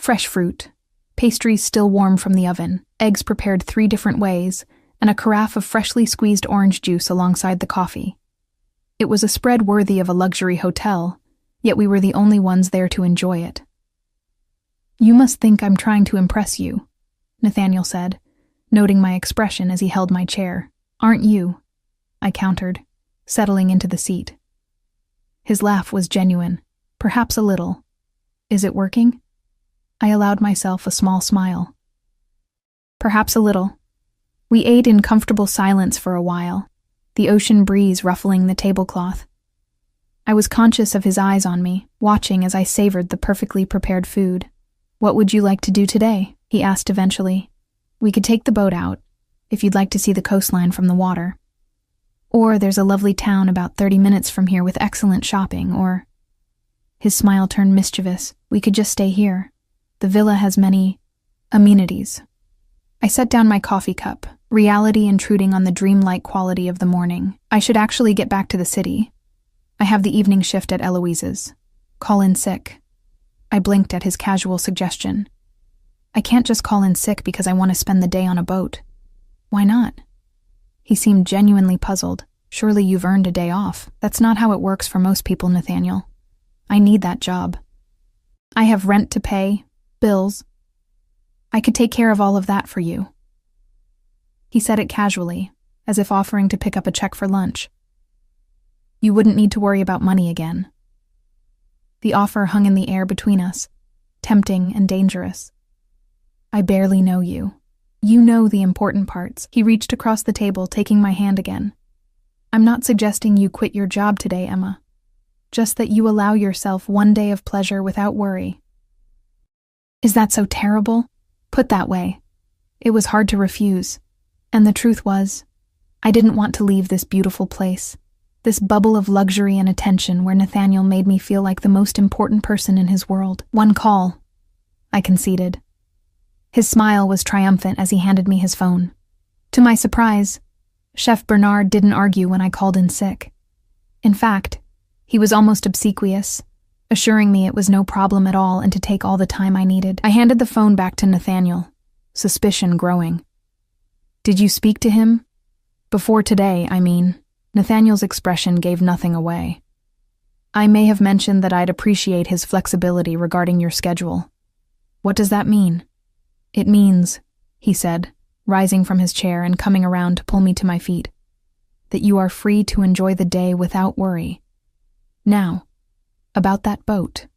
Fresh fruit, pastries still warm from the oven, eggs prepared 3 different ways, and a carafe of freshly squeezed orange juice alongside the coffee. It was a spread worthy of a luxury hotel, yet we were the only ones there to enjoy it. You must think I'm trying to impress you, Nathaniel said, noting my expression as he held my chair. Aren't you? I countered, settling into the seat. His laugh was genuine, perhaps a little. Is it working? I allowed myself a small smile. Perhaps a little. We ate in comfortable silence for a while, the ocean breeze ruffling the tablecloth. I was conscious of his eyes on me, watching as I savored the perfectly prepared food. What would you like to do today? He asked eventually. We could take the boat out, if you'd like to see the coastline from the water. Or there's a lovely town about 30 minutes from here with excellent shopping, or... His smile turned mischievous. We could just stay here. The villa has many amenities. I set down my coffee cup, reality intruding on the dreamlike quality of the morning. I should actually get back to the city. I have the evening shift at Eloise's. Call in sick. I blinked at his casual suggestion. I can't just call in sick because I want to spend the day on a boat. Why not? He seemed genuinely puzzled. Surely you've earned a day off. That's not how it works for most people, Nathaniel. I need that job. I have rent to pay, bills. I could take care of all of that for you. He said it casually, as if offering to pick up a check for lunch. You wouldn't need to worry about money again. The offer hung in the air between us, tempting and dangerous. I barely know you. You know the important parts. He reached across the table, taking my hand again. I'm not suggesting you quit your job today, Emma. Just that you allow yourself one day of pleasure without worry. Is that so terrible? Put that way. It was hard to refuse. And the truth was, I didn't want to leave this beautiful place, this bubble of luxury and attention where Nathaniel made me feel like the most important person in his world. One call, I conceded. His smile was triumphant as he handed me his phone. To my surprise, Chef Bernard didn't argue when I called in sick. In fact, he was almost obsequious, assuring me it was no problem at all and to take all the time I needed. I handed the phone back to Nathaniel, suspicion growing. Did you speak to him? Before today, I mean. Nathaniel's expression gave nothing away. I may have mentioned that I'd appreciate his flexibility regarding your schedule. What does that mean? It means, he said, rising from his chair and coming around to pull me to my feet, that you are free to enjoy the day without worry. Now, about that boat.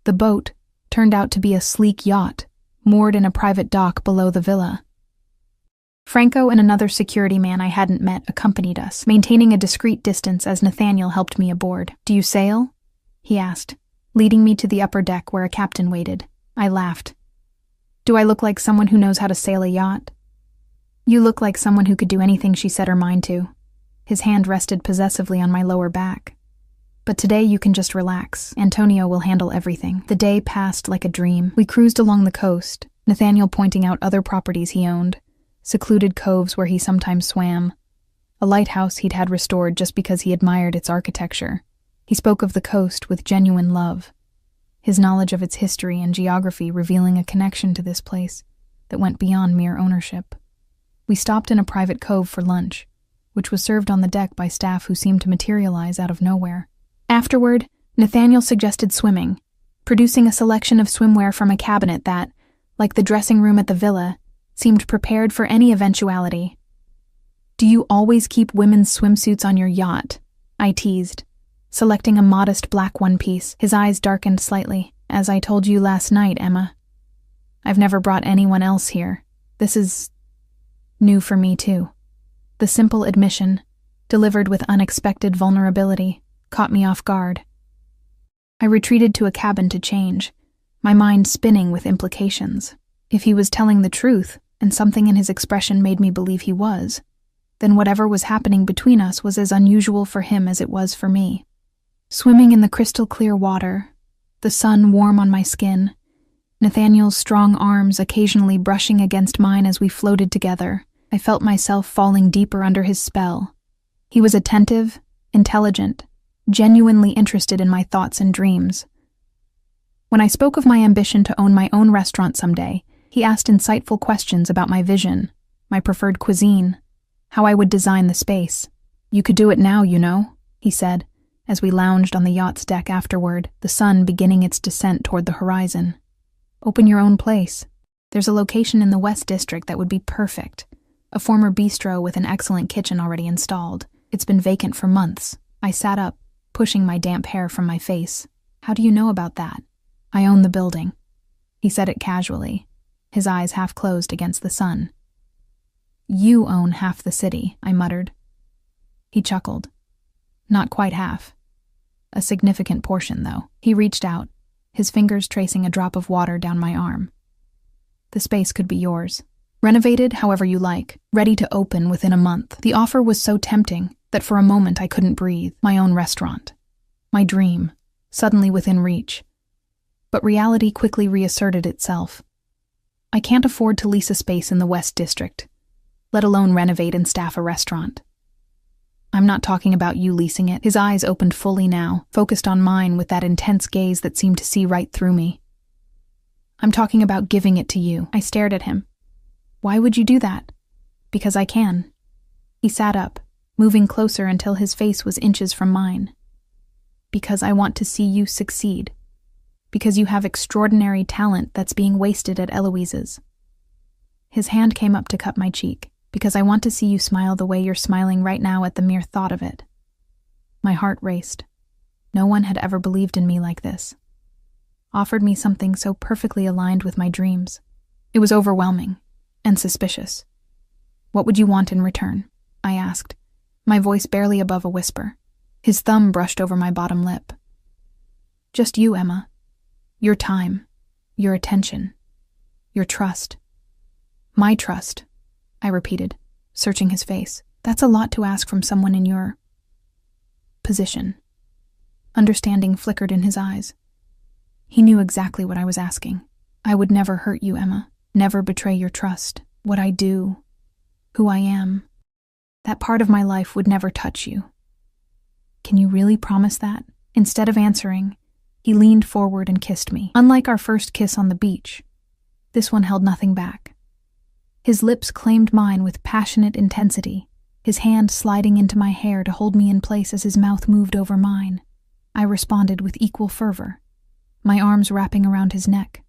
The boat turned out to be a sleek yacht, moored in a private dock below the villa. Franco and another security man I hadn't met accompanied us, maintaining a discreet distance as Nathaniel helped me aboard. Do you sail? He asked, leading me to the upper deck where a captain waited. I laughed. Do I look like someone who knows how to sail a yacht? You look like someone who could do anything she set her mind to. His hand rested possessively on my lower back. But today you can just relax. Antonio will handle everything. The day passed like a dream. We cruised along the coast, Nathaniel pointing out other properties he owned, secluded coves where he sometimes swam, a lighthouse he'd had restored just because he admired its architecture. He spoke of the coast with genuine love, his knowledge of its history and geography revealing a connection to this place that went beyond mere ownership. We stopped in a private cove for lunch, which was served on the deck by staff who seemed to materialize out of nowhere. Afterward, Nathaniel suggested swimming, producing a selection of swimwear from a cabinet that, like the dressing room at the villa, seemed prepared for any eventuality. Do you always keep women's swimsuits on your yacht? I teased, selecting a modest black one-piece. His eyes darkened slightly. As I told you last night, Emma, I've never brought anyone else here. This is new for me, too. The simple admission, delivered with unexpected vulnerability, caught me off guard. I retreated to a cabin to change, my mind spinning with implications. If he was telling the truth, and something in his expression made me believe he was, then whatever was happening between us was as unusual for him as it was for me. Swimming in the crystal-clear water, the sun warm on my skin, Nathaniel's strong arms occasionally brushing against mine as we floated together, I felt myself falling deeper under his spell. He was attentive, intelligent, genuinely interested in my thoughts and dreams. When I spoke of my ambition to own my own restaurant someday, he asked insightful questions about my vision, my preferred cuisine, how I would design the space. "You could do it now, you know," he said, as we lounged on the yacht's deck afterward, the sun beginning its descent toward the horizon. "Open your own place. There's a location in the West District that would be perfect. A former bistro with an excellent kitchen already installed. It's been vacant for months." I sat up, pushing my damp hair from my face. "How do you know about that?" "I own the building." He said it casually, his eyes half closed against the sun. "You own half the city," I muttered. He chuckled. "Not quite half. A significant portion, though." He reached out, his fingers tracing a drop of water down my arm. "The space could be yours. Renovated however you like, ready to open within a month." The offer was so tempting that for a moment I couldn't breathe. My own restaurant. My dream, suddenly within reach. But reality quickly reasserted itself. I can't afford to lease a space in the West District, let alone renovate and staff a restaurant. "I'm not talking about you leasing it." His eyes opened fully now, focused on mine with that intense gaze that seemed to see right through me. "I'm talking about giving it to you." I stared at him. "Why would you do that?" "Because I can." He sat up, moving closer until his face was inches from mine. "Because I want to see you succeed. Because you have extraordinary talent that's being wasted at Eloise's." His hand came up to cup my cheek. "Because I want to see you smile the way you're smiling right now at the mere thought of it." My heart raced. No one had ever believed in me like this. Offered me something so perfectly aligned with my dreams. It was overwhelming and suspicious. "What would you want in return?" I asked, my voice barely above a whisper. His thumb brushed over my bottom lip. "Just you, Emma. Your time, your attention, your trust." "My trust," I repeated, searching his face. "That's a lot to ask from someone in your position." Understanding flickered in his eyes. He knew exactly what I was asking. "I would never hurt you, Emma. Never betray your trust. What I do, who I am, that part of my life would never touch you. Can you really promise that?" Instead of answering, he leaned forward and kissed me. Unlike our first kiss on the beach, this one held nothing back. His lips claimed mine with passionate intensity, his hand sliding into my hair to hold me in place as his mouth moved over mine. I responded with equal fervor, my arms wrapping around his neck,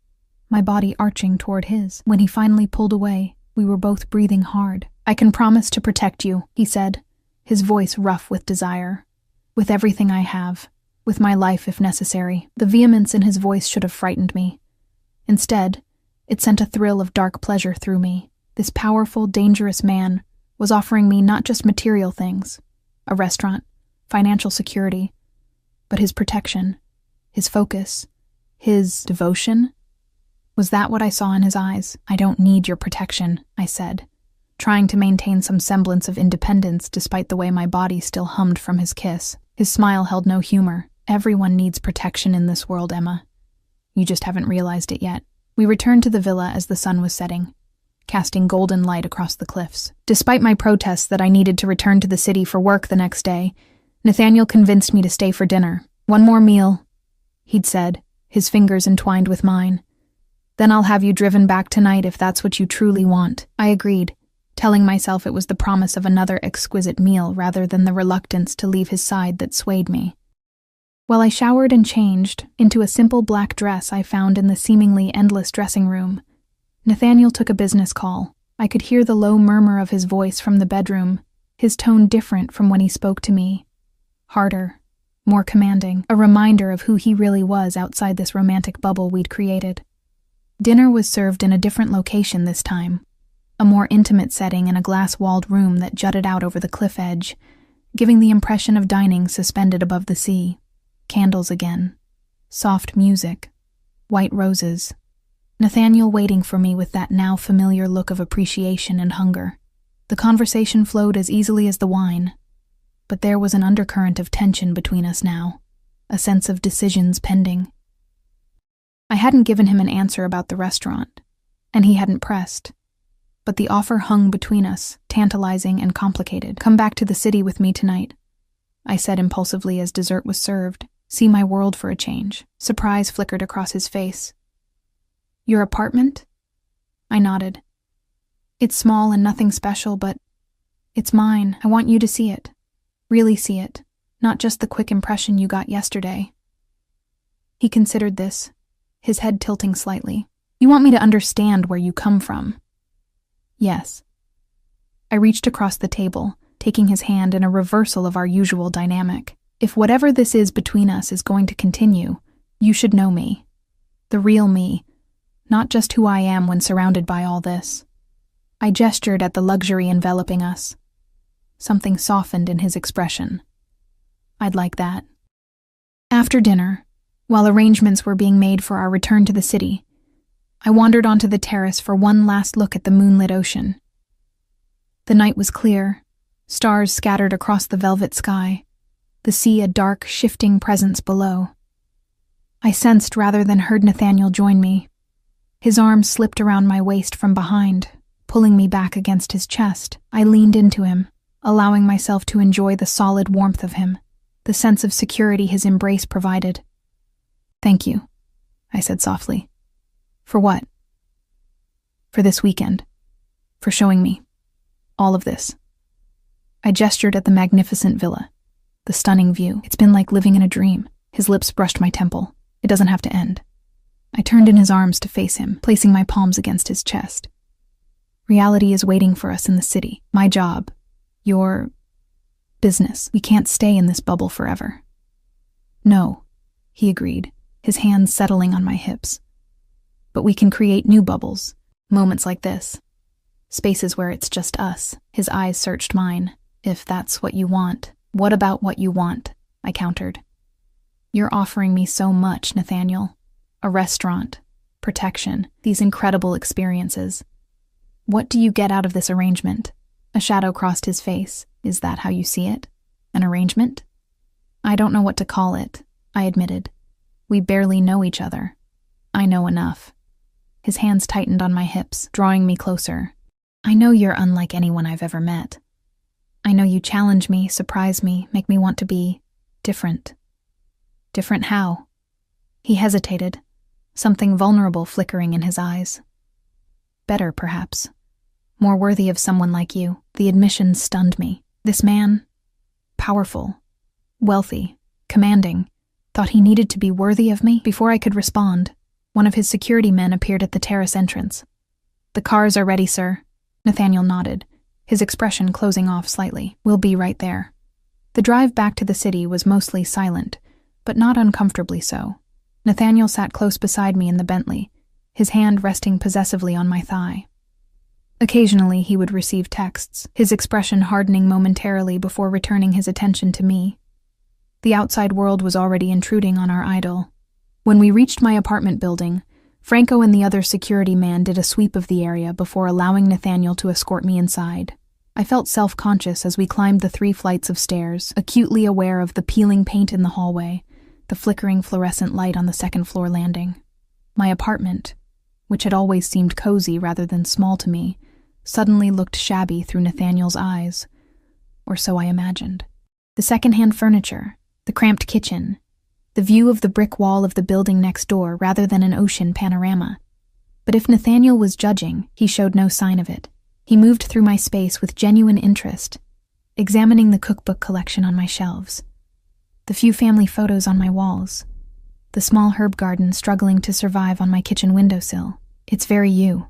my body arching toward his. When he finally pulled away, we were both breathing hard. "I can promise to protect you," he said, his voice rough with desire. "With everything I have, with my life if necessary." The vehemence in his voice should have frightened me. Instead, it sent a thrill of dark pleasure through me. This powerful, dangerous man was offering me not just material things, a restaurant, financial security, but his protection, his focus, his devotion. Was that what I saw in his eyes? "I don't need your protection," I said, trying to maintain some semblance of independence despite the way my body still hummed from his kiss. His smile held no humor. "Everyone needs protection in this world, Emma. You just haven't realized it yet." We returned to the villa as the sun was setting, casting golden light across the cliffs. Despite my protests that I needed to return to the city for work the next day, Nathaniel convinced me to stay for dinner. "One more meal," he'd said, his fingers entwined with mine. "Then I'll have you driven back tonight if that's what you truly want." I agreed, telling myself it was the promise of another exquisite meal rather than the reluctance to leave his side that swayed me. While I showered and changed into a simple black dress I found in the seemingly endless dressing room, Nathaniel took a business call. I could hear the low murmur of his voice from the bedroom, his tone different from when he spoke to me. Harder, more commanding, a reminder of who he really was outside this romantic bubble we'd created. Dinner was served in a different location this time, a more intimate setting in a glass-walled room that jutted out over the cliff edge, giving the impression of dining suspended above the sea. Candles again. Soft music. White roses. Nathaniel waiting for me with that now familiar look of appreciation and hunger. The conversation flowed as easily as the wine, but there was an undercurrent of tension between us now, a sense of decisions pending. I hadn't given him an answer about the restaurant, and he hadn't pressed, but the offer hung between us, tantalizing and complicated. "Come back to the city with me tonight," I said impulsively as dessert was served. "See my world for a change." Surprise flickered across his face. "Your apartment?" I nodded. "It's small and nothing special, but it's mine. I want you to see it. Really see it. Not just the quick impression you got yesterday." He considered this, his head tilting slightly. "You want me to understand where you come from?" "Yes." I reached across the table, taking his hand in a reversal of our usual dynamic. "If whatever this is between us is going to continue, you should know me. The real me, not just who I am when surrounded by all this." I gestured at the luxury enveloping us. Something softened in his expression. "I'd like that." After dinner, while arrangements were being made for our return to the city, I wandered onto the terrace for one last look at the moonlit ocean. The night was clear, stars scattered across the velvet sky, the sea a dark, shifting presence below. I sensed rather than heard Nathaniel join me. His arm slipped around my waist from behind, pulling me back against his chest. I leaned into him, allowing myself to enjoy the solid warmth of him, the sense of security his embrace provided. "Thank you," I said softly. "For what?" "For this weekend. For showing me all of this." I gestured at the magnificent villa, the stunning view. "It's been like living in a dream." His lips brushed my temple. "It doesn't have to end." I turned in his arms to face him, placing my palms against his chest. "Reality is waiting for us in the city. My job. Your business. We can't stay in this bubble forever." "No," he agreed, his hands settling on my hips. "But we can create new bubbles, moments like this. Spaces where it's just us." His eyes searched mine. "If that's what you want." "What about what you want?" I countered. "You're offering me so much, Nathaniel. A restaurant, protection, these incredible experiences. What do you get out of this arrangement?" A shadow crossed his face. "Is that how you see it? An arrangement?" "I don't know what to call it," I admitted. "We barely know each other." "I know enough." His hands tightened on my hips, drawing me closer. "I know you're unlike anyone I've ever met. I know you challenge me, surprise me, make me want to be different." "Different how?" He hesitated, something vulnerable flickering in his eyes. "Better, perhaps. More worthy of someone like you." The admission stunned me. This man, powerful, wealthy, commanding, thought he needed to be worthy of me? Before I could respond, one of his security men appeared at the terrace entrance. "The cars are ready, sir." Nathaniel nodded, his expression closing off slightly. "We'll be right there." The drive back to the city was mostly silent, but not uncomfortably so. Nathaniel sat close beside me in the Bentley, his hand resting possessively on my thigh. Occasionally he would receive texts, his expression hardening momentarily before returning his attention to me. The outside world was already intruding on our idyll. When we reached my apartment building, Franco and the other security man did a sweep of the area before allowing Nathaniel to escort me inside. I felt self-conscious as we climbed the 3 flights of stairs, acutely aware of the peeling paint in the hallway, the flickering fluorescent light on the second-floor landing. My apartment, which had always seemed cozy rather than small to me, suddenly looked shabby through Nathaniel's eyes, or so I imagined. The second-hand furniture, the cramped kitchen, the view of the brick wall of the building next door rather than an ocean panorama. But if Nathaniel was judging, he showed no sign of it. He moved through my space with genuine interest, examining the cookbook collection on my shelves, the few family photos on my walls, the small herb garden struggling to survive on my kitchen windowsill. "It's very you,"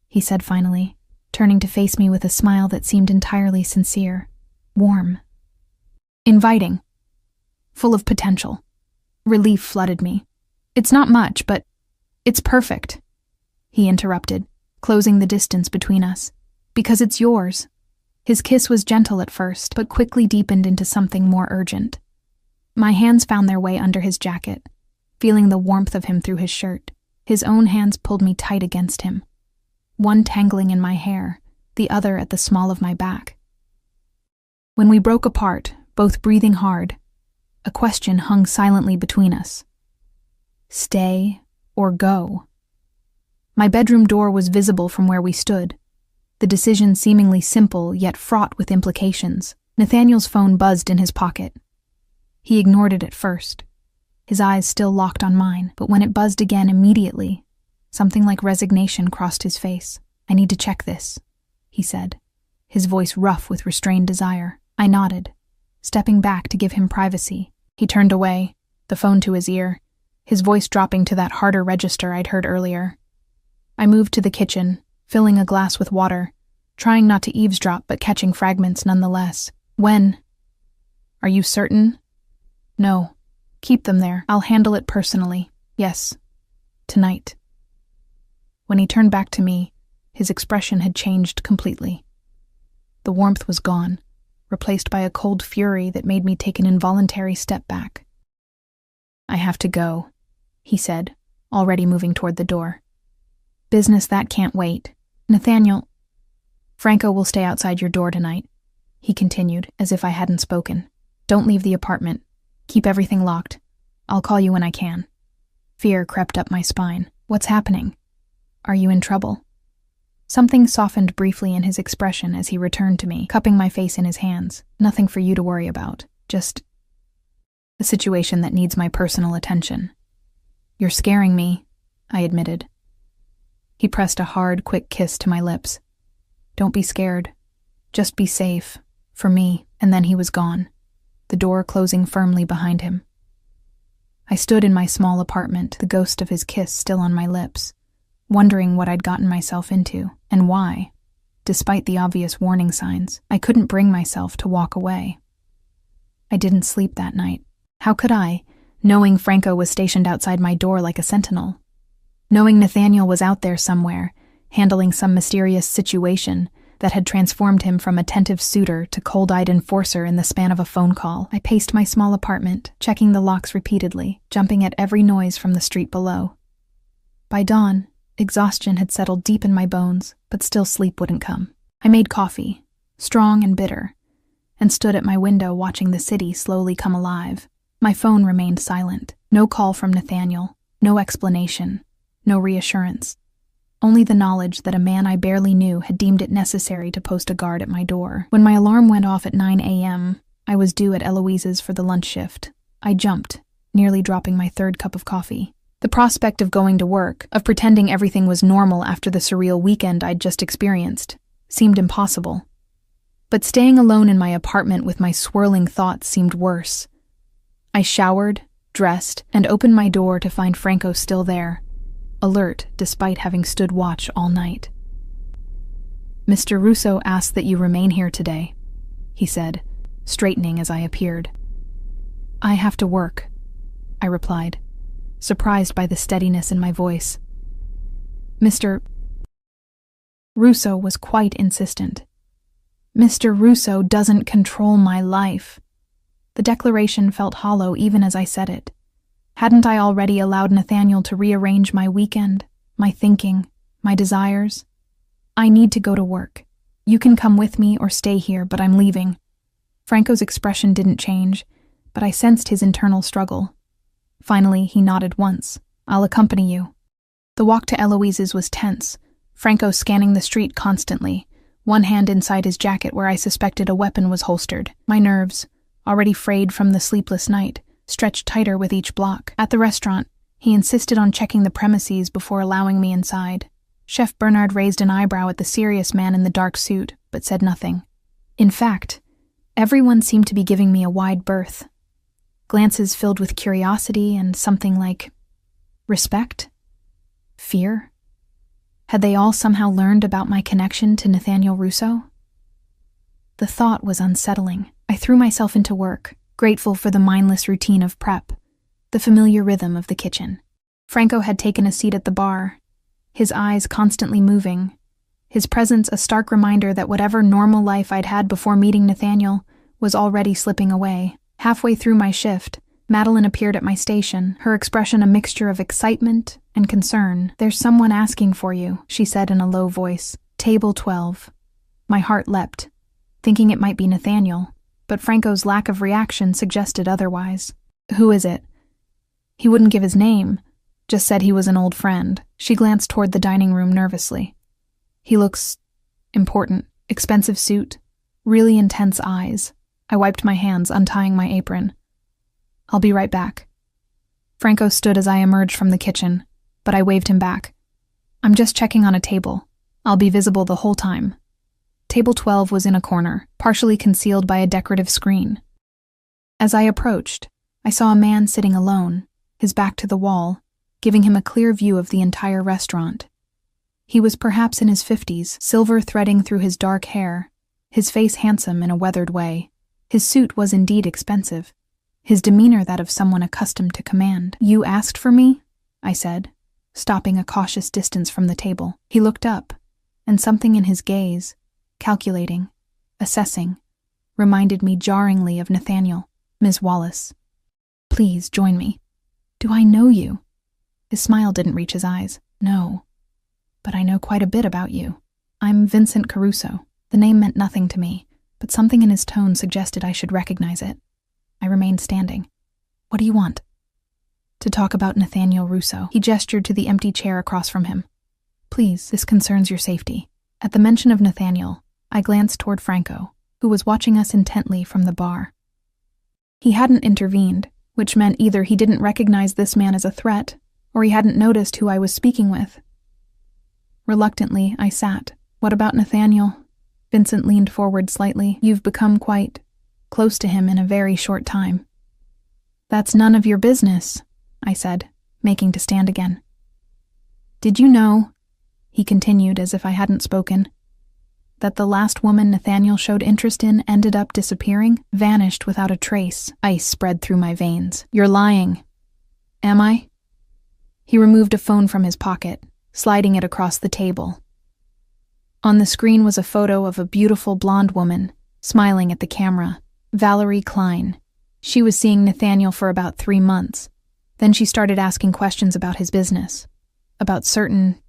he said finally, turning to face me with a smile that seemed entirely sincere, warm, inviting, full of potential. Relief flooded me. "It's not much, but it's perfect," he interrupted, closing the distance between us. "Because it's yours. His kiss was gentle at first, but quickly deepened into something more urgent. My hands found their way under his jacket, feeling the warmth of him through his shirt. His own hands pulled me tight against him, one tangling in my hair, the other at the small of my back. When we broke apart, both breathing hard, a question hung silently between us. Stay or go? My bedroom door was visible from where we stood, the decision seemingly simple yet fraught with implications. Nathaniel's phone buzzed in his pocket. He ignored it at first, his eyes still locked on mine, but when it buzzed again immediately, something like resignation crossed his face. I need to check this, he said, his voice rough with restrained desire. I nodded, stepping back to give him privacy. He turned away, the phone to his ear, his voice dropping to that harder register I'd heard earlier. I moved to the kitchen, filling a glass with water, trying not to eavesdrop but catching fragments nonetheless. When? Are you certain? No. Keep them there. I'll handle it personally. Yes. Tonight. When he turned back to me, his expression had changed completely. The warmth was gone, replaced by a cold fury that made me take an involuntary step back. I have to go, he said, already moving toward the door. Business that can't wait. Nathaniel, Franco will stay outside your door tonight, he continued, as if I hadn't spoken. Don't leave the apartment. Keep everything locked. I'll call you when I can. Fear crept up my spine. What's happening? Are you in trouble? Something softened briefly in his expression as he returned to me, cupping my face in his hands. Nothing for you to worry about. Just a situation that needs my personal attention. You're scaring me, I admitted. He pressed a hard, quick kiss to my lips. Don't be scared. Just be safe. For me. And then he was gone, the door closing firmly behind him. I stood in my small apartment, the ghost of his kiss still on my lips, wondering what I'd gotten myself into, and why, despite the obvious warning signs, I couldn't bring myself to walk away. I didn't sleep that night. How could I, knowing Franco was stationed outside my door like a sentinel? Knowing Nathaniel was out there somewhere, handling some mysterious situation that had transformed him from attentive suitor to cold-eyed enforcer in the span of a phone call. I paced my small apartment, checking the locks repeatedly, jumping at every noise from the street below. By dawn, exhaustion had settled deep in my bones, but still sleep wouldn't come. I made coffee, strong and bitter, and stood at my window watching the city slowly come alive. My phone remained silent. No call from Nathaniel, no explanation, no reassurance. Only the knowledge that a man I barely knew had deemed it necessary to post a guard at my door. When my alarm went off at 9 a.m., I was due at Eloise's for the lunch shift. I jumped, nearly dropping my third cup of coffee. The prospect of going to work, of pretending everything was normal after the surreal weekend I'd just experienced, seemed impossible. But staying alone in my apartment with my swirling thoughts seemed worse. I showered, dressed, and opened my door to find Franco still there, alert despite having stood watch all night. Mr. Russo asked that you remain here today, he said, straightening as I appeared. I have to work, I replied, surprised by the steadiness in my voice. Mr. Russo was quite insistent. Mr. Russo doesn't control my life. The declaration felt hollow even as I said it. Hadn't I already allowed Nathaniel to rearrange my weekend, my thinking, my desires? I need to go to work. You can come with me or stay here, but I'm leaving. Franco's expression didn't change, but I sensed his internal struggle. Finally, he nodded once. I'll accompany you. The walk to Eloise's was tense, Franco scanning the street constantly, one hand inside his jacket where I suspected a weapon was holstered. My nerves, already frayed from the sleepless night, stretched tighter with each block. At the restaurant, he insisted on checking the premises before allowing me inside. Chef Bernard raised an eyebrow at the serious man in the dark suit, but said nothing. In fact, everyone seemed to be giving me a wide berth. Glances filled with curiosity and something like respect? Fear? Had they all somehow learned about my connection to Nathaniel Russo? The thought was unsettling. I threw myself into work, grateful for the mindless routine of prep, the familiar rhythm of the kitchen. Franco had taken a seat at the bar, his eyes constantly moving, his presence a stark reminder that whatever normal life I'd had before meeting Nathaniel was already slipping away. Halfway through my shift, Madeline appeared at my station, her expression a mixture of excitement and concern. "There's someone asking for you," she said in a low voice. "Table 12. My heart leapt, thinking it might be Nathaniel, but Franco's lack of reaction suggested otherwise. "Who is it?" "He wouldn't give his name, just said he was an old friend." She glanced toward the dining room nervously. "He looks important. Expensive suit, really intense eyes." I wiped my hands, untying my apron. "I'll be right back." Franco stood as I emerged from the kitchen, but I waved him back. "I'm just checking on a table. I'll be visible the whole time." Table 12 was in a corner, partially concealed by a decorative screen. As I approached, I saw a man sitting alone, his back to the wall, giving him a clear view of the entire restaurant. He was perhaps in his 50s, silver threading through his dark hair, his face handsome in a weathered way. His suit was indeed expensive, his demeanor that of someone accustomed to command. "You asked for me?" I said, stopping a cautious distance from the table. He looked up, and something in his gaze, calculating, assessing, reminded me jarringly of Nathaniel. "Ms. Wallace, please join me." "Do I know you?" His smile didn't reach his eyes. "No, but I know quite a bit about you. I'm Vincent Caruso." The name meant nothing to me, but something in his tone suggested I should recognize it. I remained standing. "What do you want?" "To talk about Nathaniel Russo." He gestured to the empty chair across from him. "Please, this concerns your safety." At the mention of Nathaniel, I glanced toward Franco, who was watching us intently from the bar. He hadn't intervened, which meant either he didn't recognize this man as a threat, or he hadn't noticed who I was speaking with. Reluctantly, I sat. "What about Nathaniel?" Vincent leaned forward slightly. "You've become quite close to him in a very short time." "That's none of your business," I said, making to stand again. "Did you know," he continued as if I hadn't spoken, "that the last woman Nathaniel showed interest in ended up disappearing, vanished without a trace?" Ice spread through my veins. "You're lying." "Am I?" He removed a phone from his pocket, sliding it across the table. On the screen was a photo of a beautiful blonde woman, smiling at the camera, Valerie Klein. She was seeing Nathaniel for about 3 months. Then she started asking questions about his business, about certain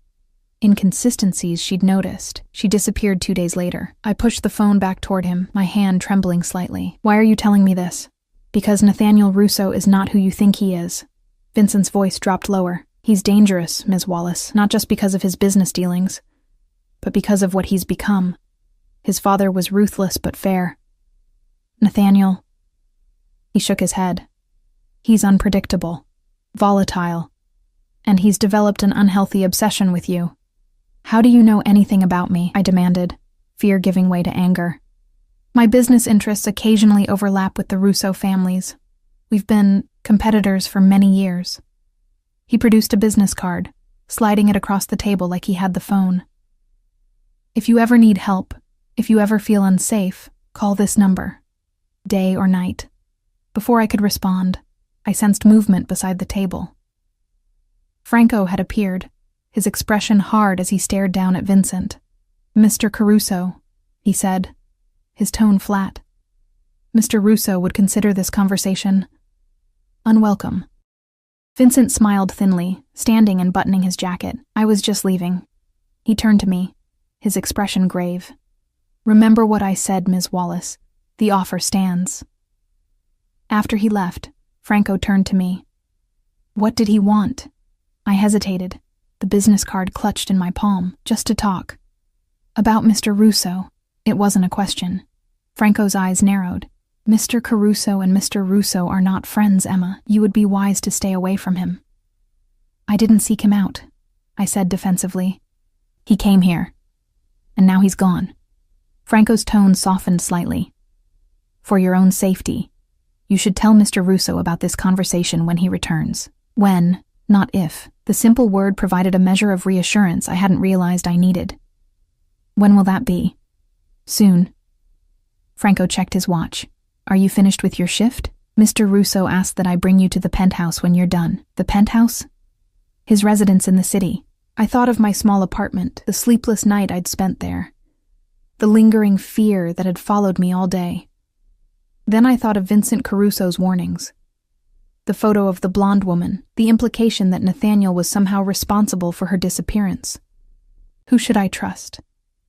inconsistencies she'd noticed. She disappeared 2 days later. I pushed the phone back toward him, my hand trembling slightly. "Why are you telling me this?" "Because Nathaniel Russo is not who you think he is." Vincent's voice dropped lower. "He's dangerous, Ms. Wallace, not just because of his business dealings, but because of what he's become. His father was ruthless but fair. Nathaniel..." He shook his head. "He's unpredictable, volatile, and he's developed an unhealthy obsession with you." "How do you know anything about me?" I demanded, fear giving way to anger. "My business interests occasionally overlap with the Russo families. We've been competitors for many years." He produced a business card, sliding it across the table like he had the phone. "If you ever need help, if you ever feel unsafe, call this number, day or night." Before I could respond, I sensed movement beside the table. Franco had appeared, his expression hard as he stared down at Vincent. "Mr. Caruso," he said, his tone flat. Mr. Russo would consider this conversation unwelcome. Vincent smiled thinly, standing and buttoning his jacket. "I was just leaving." He turned to me, his expression grave. "Remember what I said, Ms. Wallace. The offer stands." After he left, Franco turned to me. "What did he want?" I hesitated, the business card clutched in my palm. "Just to talk." "About Mr. Russo." It wasn't a question. Franco's eyes narrowed. "Mr. Caruso and Mr. Russo are not friends, Emma. You would be wise to stay away from him." "I didn't seek him out," I said defensively. "He came here, and now he's gone." Franco's tone softened slightly. "For your own safety, you should tell Mr. Russo about this conversation when he returns. When, not if." The simple word provided a measure of reassurance I hadn't realized I needed. "When will that be?" "Soon." Franco checked his watch. "Are you finished with your shift?" "Mr. Russo asked that I bring you to the penthouse when you're done." "The penthouse?" "His residence in the city. I thought of my small apartment, the sleepless night I'd spent there, the lingering fear that had followed me all day. Then I thought of Vincent Caruso's warnings. The photo of the blonde woman, the implication that Nathaniel was somehow responsible for her disappearance. Who should I trust?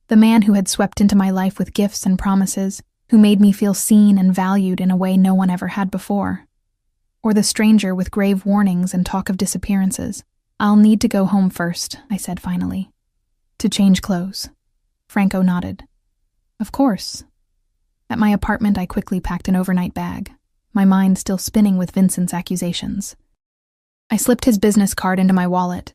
The man who had swept into my life with gifts and promises, who made me feel seen and valued in a way no one ever had before? Or the stranger with grave warnings and talk of disappearances? "I'll need to go home first," I said finally. "To change clothes." Franco nodded. "Of course." At my apartment, I quickly packed an overnight bag, my mind still spinning with Vincent's accusations. I slipped his business card into my wallet,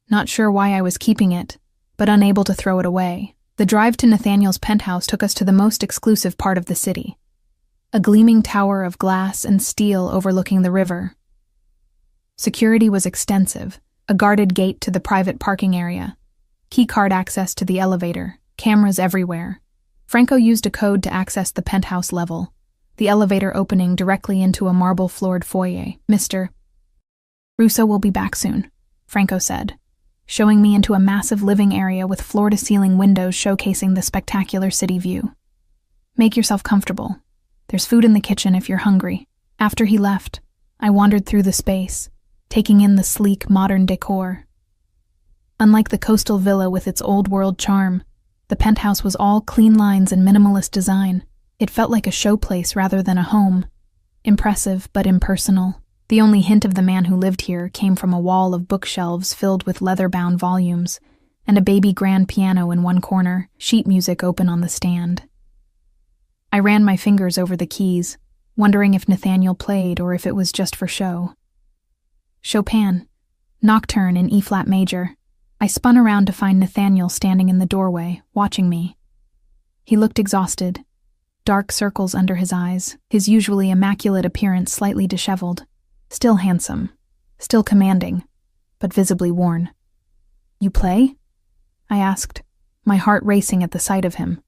not sure why I was keeping it, but unable to throw it away. The drive to Nathaniel's penthouse took us to the most exclusive part of the city, a gleaming tower of glass and steel overlooking the river. Security was extensive, a guarded gate to the private parking area, keycard access to the elevator, cameras everywhere. Franco used a code to access the penthouse level, the elevator opening directly into a marble-floored foyer. "Mr. Russo will be back soon," Franco said, showing me into a massive living area with floor-to-ceiling windows showcasing the spectacular city view. "Make yourself comfortable. There's food in the kitchen if you're hungry." After he left, I wandered through the space, taking in the sleek, modern decor. Unlike the coastal villa with its old-world charm, the penthouse was all clean lines and minimalist design. It felt like a showplace rather than a home. Impressive but impersonal. The only hint of the man who lived here came from a wall of bookshelves filled with leather-bound volumes, and a baby grand piano in one corner, sheet music open on the stand. I ran my fingers over the keys, wondering if Nathaniel played or if it was just for show. Chopin, Nocturne in E-flat major. I spun around to find Nathaniel standing in the doorway, watching me. He looked exhausted, dark circles under his eyes, his usually immaculate appearance slightly disheveled. Still handsome, still commanding, but visibly worn. "You play?" I asked, my heart racing at the sight of him.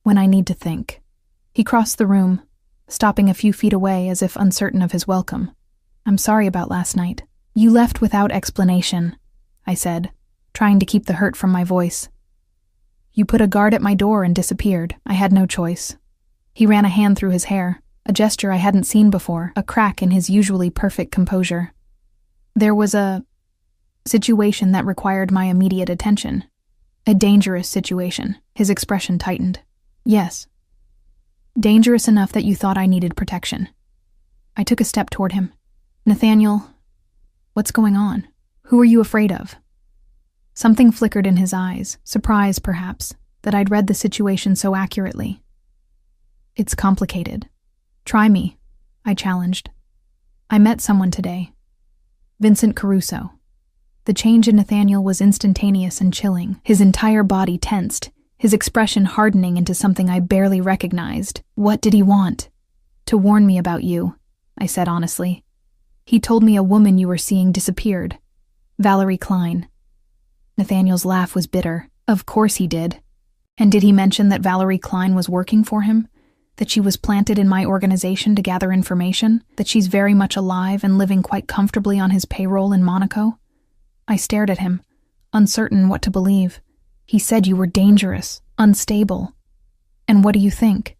"When I need to think." He crossed the room, stopping a few feet away as if uncertain of his welcome. "I'm sorry about last night." "You left without explanation," I said, trying to keep the hurt from my voice. "You put a guard at my door and disappeared. I had no choice." He ran a hand through his hair, a gesture I hadn't seen before, a crack in his usually perfect composure. "There was a situation that required my immediate attention. A dangerous situation." His expression tightened. "Yes. Dangerous enough that you thought I needed protection." I took a step toward him. "Nathaniel, what's going on? Who are you afraid of?" Something flickered in his eyes, surprise perhaps, that I'd read the situation so accurately. "It's complicated. Try me," I challenged. "I met someone today. Vincent Caruso." The change in Nathaniel was instantaneous and chilling, his entire body tensed, his expression hardening into something I barely recognized. "What did he want?" "To warn me about you," I said honestly. "He told me a woman you were seeing disappeared. Valerie Klein." Nathaniel's laugh was bitter. "Of course he did. And did he mention that Valerie Klein was working for him? That she was planted in my organization to gather information? That she's very much alive and living quite comfortably on his payroll in Monaco?" I stared at him, uncertain what to believe. "He said you were dangerous, unstable. And what do you think?"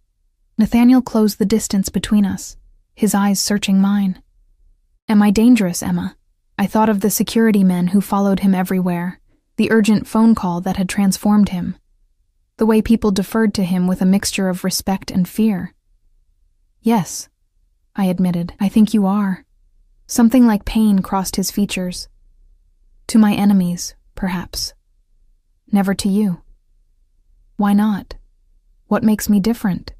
Nathaniel closed the distance between us, his eyes searching mine. "Am I dangerous, Emma?" I thought of the security men who followed him everywhere, the urgent phone call that had transformed him, the way people deferred to him with a mixture of respect and fear. "Yes," I admitted, "I think you are." Something like pain crossed his features. "To my enemies, perhaps. Never to you." "Why not? What makes me different?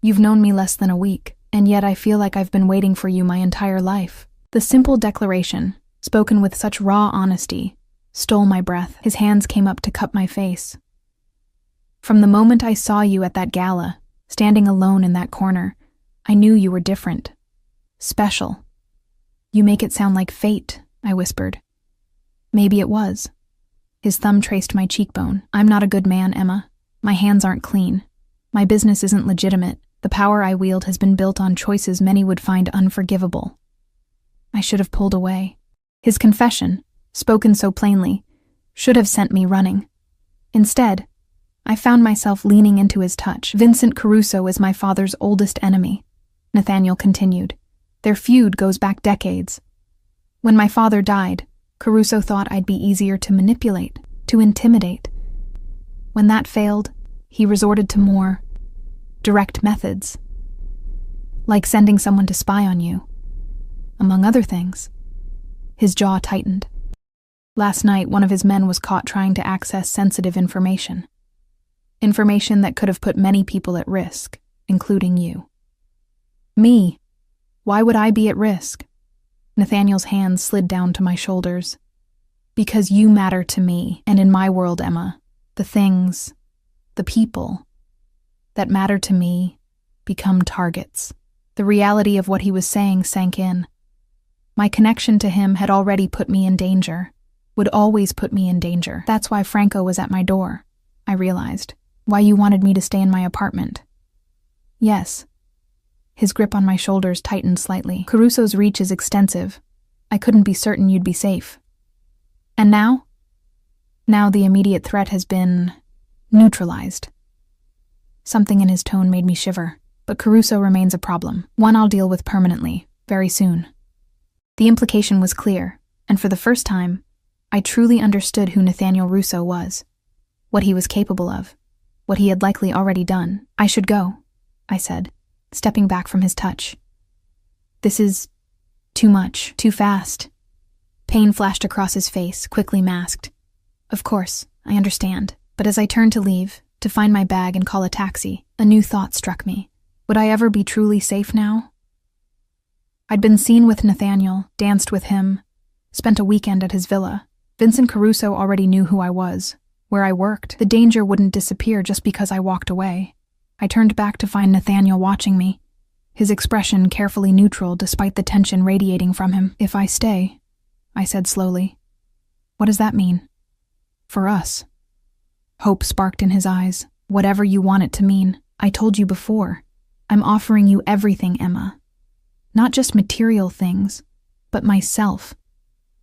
You've known me less than a week, and yet I feel like I've been waiting for you my entire life." The simple declaration, spoken with such raw honesty, stole my breath. His hands came up to cup my face. "From the moment I saw you at that gala, standing alone in that corner, I knew you were different. Special." "You make it sound like fate," I whispered. "Maybe it was." His thumb traced my cheekbone. "I'm not a good man, Emma. My hands aren't clean. My business isn't legitimate. The power I wield has been built on choices many would find unforgivable." I should have pulled away. His confession, spoken so plainly, should have sent me running. Instead, I found myself leaning into his touch. Vincent Caruso is my father's oldest enemy, Nathaniel continued. Their feud goes back decades. When my father died, Caruso thought I'd be easier to manipulate, to intimidate. When that failed, he resorted to more direct methods, like sending someone to spy on you, among other things. His jaw tightened. Last night, one of his men was caught trying to access sensitive information. Information that could have put many people at risk, including you. Me? Why would I be at risk? Nathaniel's hands slid down to my shoulders. Because you matter to me, and in my world, Emma, the things, the people that matter to me become targets. The reality of what he was saying sank in. My connection to him had already put me in danger, would always put me in danger. That's why Franco was at my door, I realized. Why you wanted me to stay in my apartment. Yes. His grip on my shoulders tightened slightly. Caruso's reach is extensive. I couldn't be certain you'd be safe. And now? Now the immediate threat has been neutralized. Something in his tone made me shiver, but Caruso remains a problem, one I'll deal with permanently, very soon. The implication was clear, and for the first time, I truly understood who Nathaniel Russo was, what he was capable of, what he had likely already done. I should go, I said, stepping back from his touch. This is too much, too fast. Pain flashed across his face, quickly masked. Of course, I understand, but as I turned to leave, to find my bag and call a taxi, a new thought struck me. Would I ever be truly safe now? I'd been seen with Nathaniel, danced with him, spent a weekend at his villa. Vincent Caruso already knew who I was, where I worked. The danger wouldn't disappear just because I walked away. I turned back to find Nathaniel watching me, his expression carefully neutral despite the tension radiating from him. If I stay, I said slowly. What does that mean? For us. Hope sparked in his eyes. Whatever you want it to mean. I told you before. I'm offering you everything, Emma. Not just material things, but myself.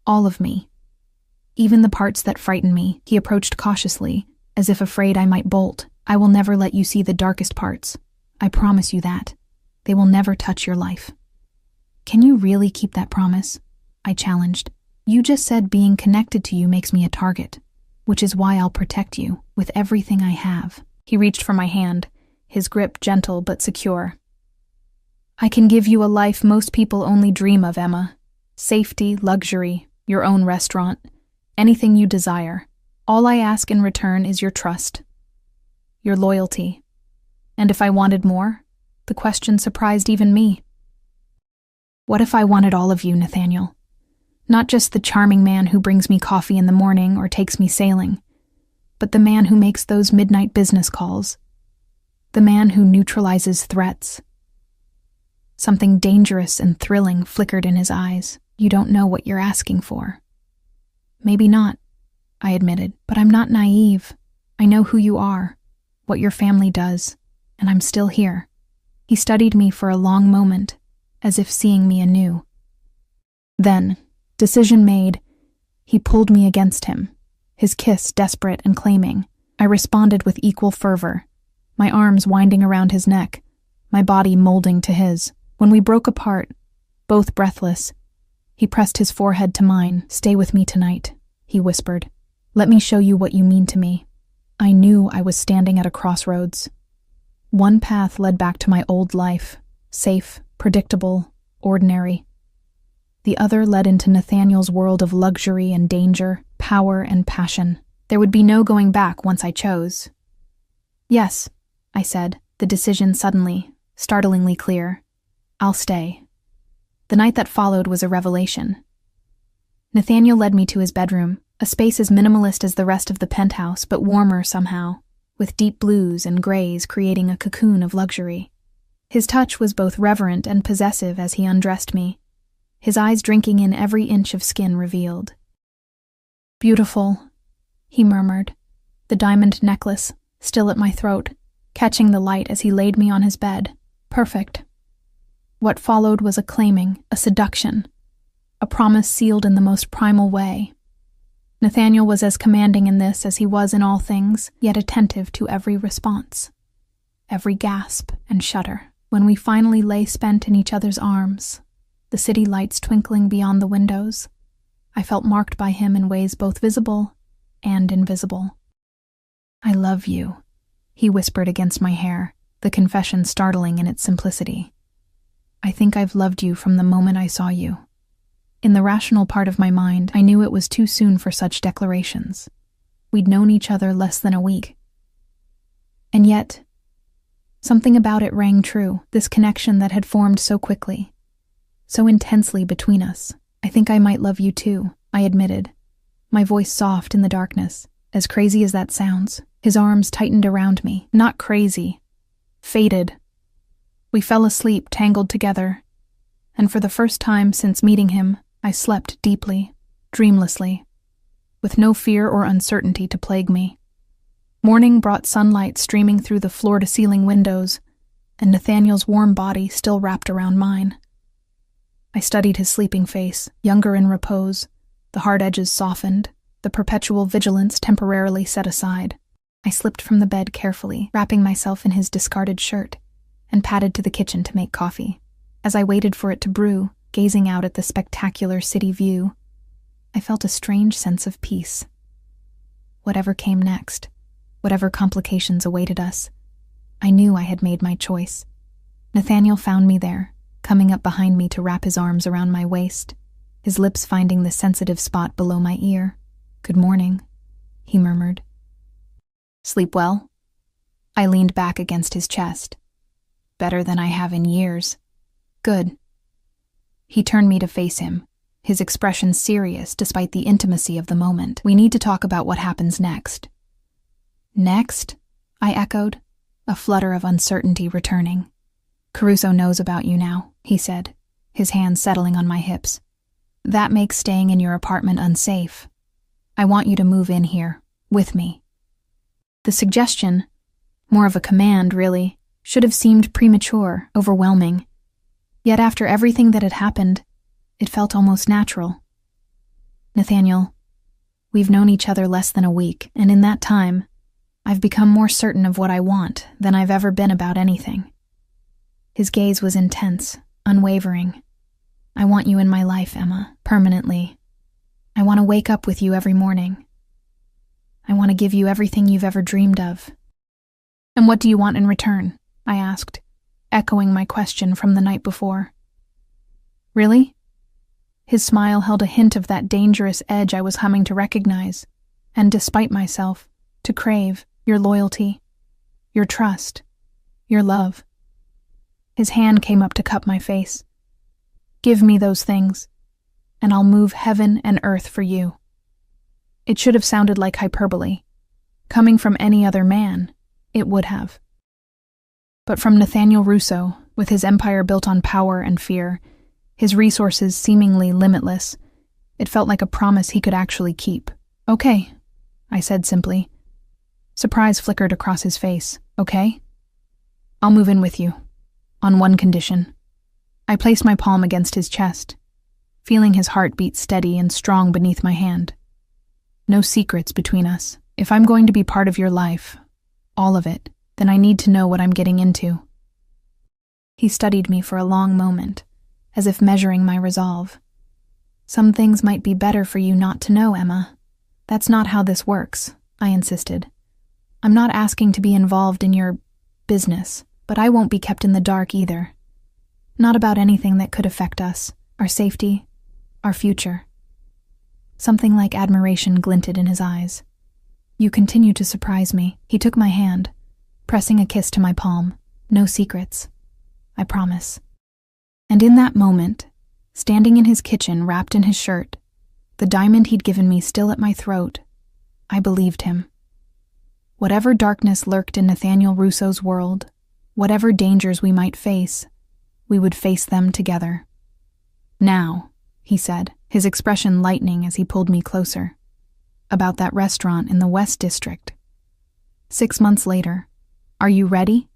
All of me. Even the parts that frighten me. He approached cautiously, as if afraid I might bolt. I will never let you see the darkest parts. I promise you that. They will never touch your life. Can you really keep that promise? I challenged. You just said being connected to you makes me a target, which is why I'll protect you with everything I have. He reached for my hand, his grip gentle but secure. I can give you a life most people only dream of, Emma. Safety, luxury, your own restaurant, anything you desire. All I ask in return is your trust, your loyalty. And if I wanted more, the question surprised even me. What if I wanted all of you, Nathaniel? Not just the charming man who brings me coffee in the morning or takes me sailing, but the man who makes those midnight business calls, the man who neutralizes threats. Something dangerous and thrilling flickered in his eyes. You don't know what you're asking for. Maybe not, I admitted, but I'm not naive. I know who you are, what your family does, and I'm still here. He studied me for a long moment, as if seeing me anew. Then, decision made, he pulled me against him, his kiss desperate and claiming. I responded with equal fervor, my arms winding around his neck, my body molding to his. When we broke apart, both breathless, he pressed his forehead to mine. Stay with me tonight, he whispered. Let me show you what you mean to me. I knew I was standing at a crossroads. One path led back to my old life, safe, predictable, ordinary. The other led into Nathaniel's world of luxury and danger, power and passion. There would be no going back once I chose. Yes, I said, the decision suddenly, startlingly clear. I'll stay. The night that followed was a revelation. Nathaniel led me to his bedroom, a space as minimalist as the rest of the penthouse, but warmer somehow, with deep blues and grays creating a cocoon of luxury. His touch was both reverent and possessive as he undressed me, his eyes drinking in every inch of skin revealed. Beautiful, he murmured, the diamond necklace still at my throat, catching the light as he laid me on his bed. Perfect. What followed was a claiming, a seduction, a promise sealed in the most primal way. Nathaniel was as commanding in this as he was in all things, yet attentive to every response, every gasp and shudder. When we finally lay spent in each other's arms, the city lights twinkling beyond the windows, I felt marked by him in ways both visible and invisible. "I love you," he whispered against my hair, the confession startling in its simplicity. "I think I've loved you from the moment I saw you." In the rational part of my mind, I knew it was too soon for such declarations. We'd known each other less than a week. And yet, something about it rang true, this connection that had formed so quickly, so intensely between us. "I think I might love you too," I admitted, my voice soft in the darkness. As crazy as that sounds, his arms tightened around me. Not crazy, fated. We fell asleep, tangled together, and for the first time since meeting him, I slept deeply, dreamlessly, with no fear or uncertainty to plague me. Morning brought sunlight streaming through the floor-to-ceiling windows, and Nathaniel's warm body still wrapped around mine. I studied his sleeping face, younger in repose, the hard edges softened, the perpetual vigilance temporarily set aside. I slipped from the bed carefully, wrapping myself in his discarded shirt, and padded to the kitchen to make coffee. As I waited for it to brew, gazing out at the spectacular city view, I felt a strange sense of peace. Whatever came next, whatever complications awaited us, I knew I had made my choice. Nathaniel found me there, coming up behind me to wrap his arms around my waist, his lips finding the sensitive spot below my ear. "Good morning," he murmured. "Sleep well?" I leaned back against his chest. "Better than I have in years." "Good." He turned me to face him, his expression serious despite the intimacy of the moment. "We need to talk about what happens next." "Next?" I echoed, a flutter of uncertainty returning. "Caruso knows about you now," he said, his hands settling on my hips. "That makes staying in your apartment unsafe. I want you to move in here, with me." The suggestion, more of a command really, should have seemed premature, overwhelming. Yet after everything that had happened, it felt almost natural. "Nathaniel, we've known each other less than a week, and in that time, I've become more certain of what I want than I've ever been about anything." His gaze was intense, unwavering. "I want you in my life, Emma, permanently. I want to wake up with you every morning. I want to give you everything you've ever dreamed of." "And what do you want in return?" I asked, echoing my question from the night before. "Really?" His smile held a hint of that dangerous edge I was humming to recognize, and despite myself, to crave your loyalty, your trust, your love. His hand came up to cup my face. "Give me those things, and I'll move heaven and earth for you." It should have sounded like hyperbole. Coming from any other man, it would have. But from Nathaniel Russo, with his empire built on power and fear, his resources seemingly limitless, it felt like a promise he could actually keep. "Okay," I said simply. Surprise flickered across his face. "Okay? I'll move in with you. On one condition." I placed my palm against his chest, feeling his heart beat steady and strong beneath my hand. "No secrets between us. If I'm going to be part of your life, all of it, then I need to know what I'm getting into." He studied me for a long moment, as if measuring my resolve. "Some things might be better for you not to know, Emma. That's not how this works," I insisted. "I'm not asking to be involved in your business, but I won't be kept in the dark either. Not about anything that could affect us, our safety, our future." Something like admiration glinted in his eyes. "You continue to surprise me." He took my hand, pressing a kiss to my palm. "No secrets, I promise." And in that moment, standing in his kitchen wrapped in his shirt, the diamond he'd given me still at my throat, I believed him. Whatever darkness lurked in Nathaniel Russo's world, whatever dangers we might face, we would face them together. "Now," he said, his expression lightening as he pulled me closer. "About that restaurant in the West District." 6 months later. "Are you ready?"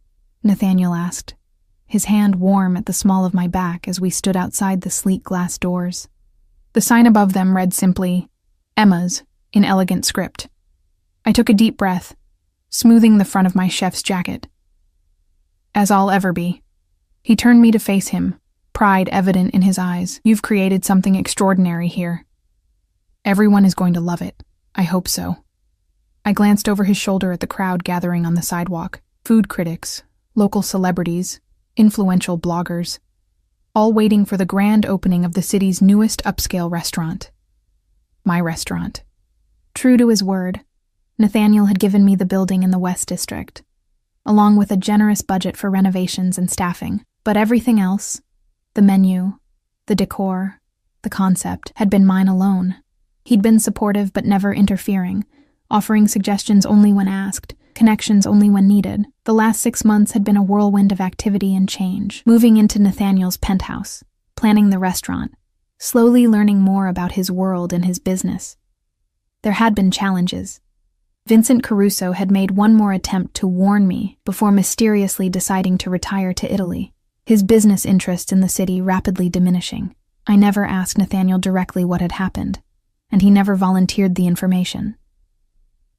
Nathaniel asked, his hand warm at the small of my back as we stood outside the sleek glass doors. The sign above them read simply, "Emma's, in elegant script. I took a deep breath, smoothing the front of my chef's jacket. As I'll ever be. He turned me to face him, pride evident in his eyes. You've created something extraordinary here. Everyone is going to love it. I hope so. I glanced over his shoulder at the crowd gathering on the sidewalk. Food critics, local celebrities, influential bloggers, all waiting for the grand opening of the city's newest upscale restaurant. My restaurant. True to his word, Nathaniel had given me the building in the West District, along with a generous budget for renovations and staffing. But everything else, the menu, the decor, the concept, had been mine alone. He'd been supportive but never interfering, offering suggestions only when asked, connections only when needed. The last 6 months had been a whirlwind of activity and change. Moving into Nathaniel's penthouse, planning the restaurant, slowly learning more about his world and his business. There had been challenges. Vincent Caruso had made one more attempt to warn me before mysteriously deciding to retire to Italy, his business interests in the city rapidly diminishing. I never asked Nathaniel directly what had happened, and he never volunteered the information.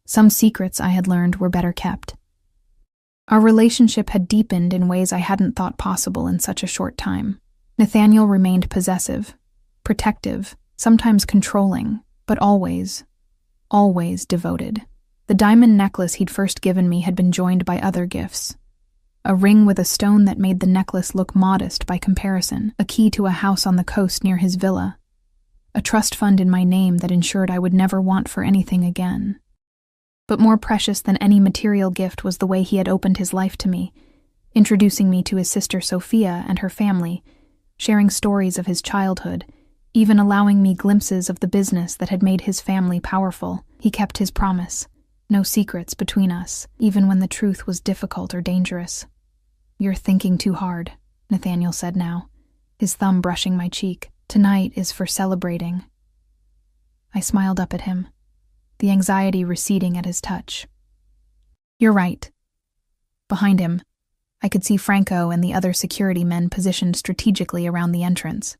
Some secrets I had learned were better kept. Our relationship had deepened in ways I hadn't thought possible in such a short time. Nathaniel remained possessive, protective, sometimes controlling, but always devoted. The diamond necklace he'd first given me had been joined by other gifts. A ring with a stone that made the necklace look modest by comparison, a key to a house on the coast near his villa, a trust fund in my name that ensured I would never want for anything again. But more precious than any material gift was the way he had opened his life to me, introducing me to his sister Sophia and her family, sharing stories of his childhood, even allowing me glimpses of the business that had made his family powerful. He kept his promise. No secrets between us, even when the truth was difficult or dangerous. You're thinking too hard, Nathaniel said now, his thumb brushing my cheek. Tonight is for celebrating. I smiled up at him, the anxiety receding at his touch. You're right. Behind him, I could see Franco and the other security men positioned strategically around the entrance.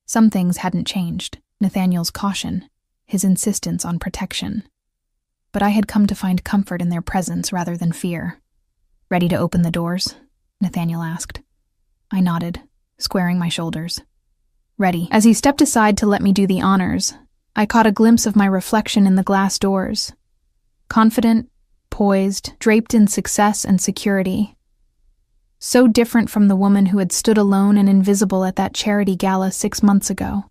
Some things hadn't changed. Nathaniel's caution, his insistence on protection. But I had come to find comfort in their presence rather than fear. Ready to open the doors? Nathaniel asked. I nodded, squaring my shoulders. Ready. As he stepped aside to let me do the honors, I caught a glimpse of my reflection in the glass doors. Confident, poised, draped in success and security. So different from the woman who had stood alone and invisible at that charity gala 6 months ago.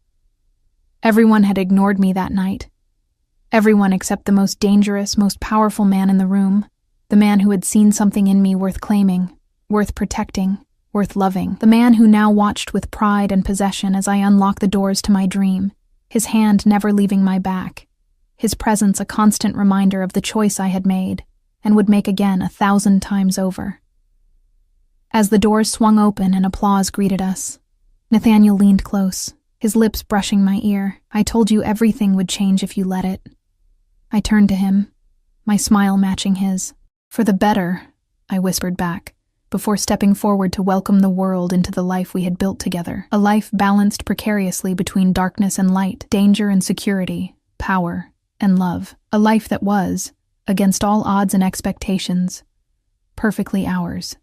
Everyone had ignored me that night. Everyone except the most dangerous, most powerful man in the room, the man who had seen something in me worth claiming, worth protecting, worth loving, the man who now watched with pride and possession as I unlocked the doors to my dream, his hand never leaving my back, his presence a constant reminder of the choice I had made and would make again 1,000 times over. As the doors swung open and applause greeted us, Nathaniel leaned close, his lips brushing my ear. I told you everything would change if you let it. I turned to him, my smile matching his. For the better, I whispered back, before stepping forward to welcome the world into the life we had built together. A life balanced precariously between darkness and light, danger and security, power and love. A life that was, against all odds and expectations, perfectly ours.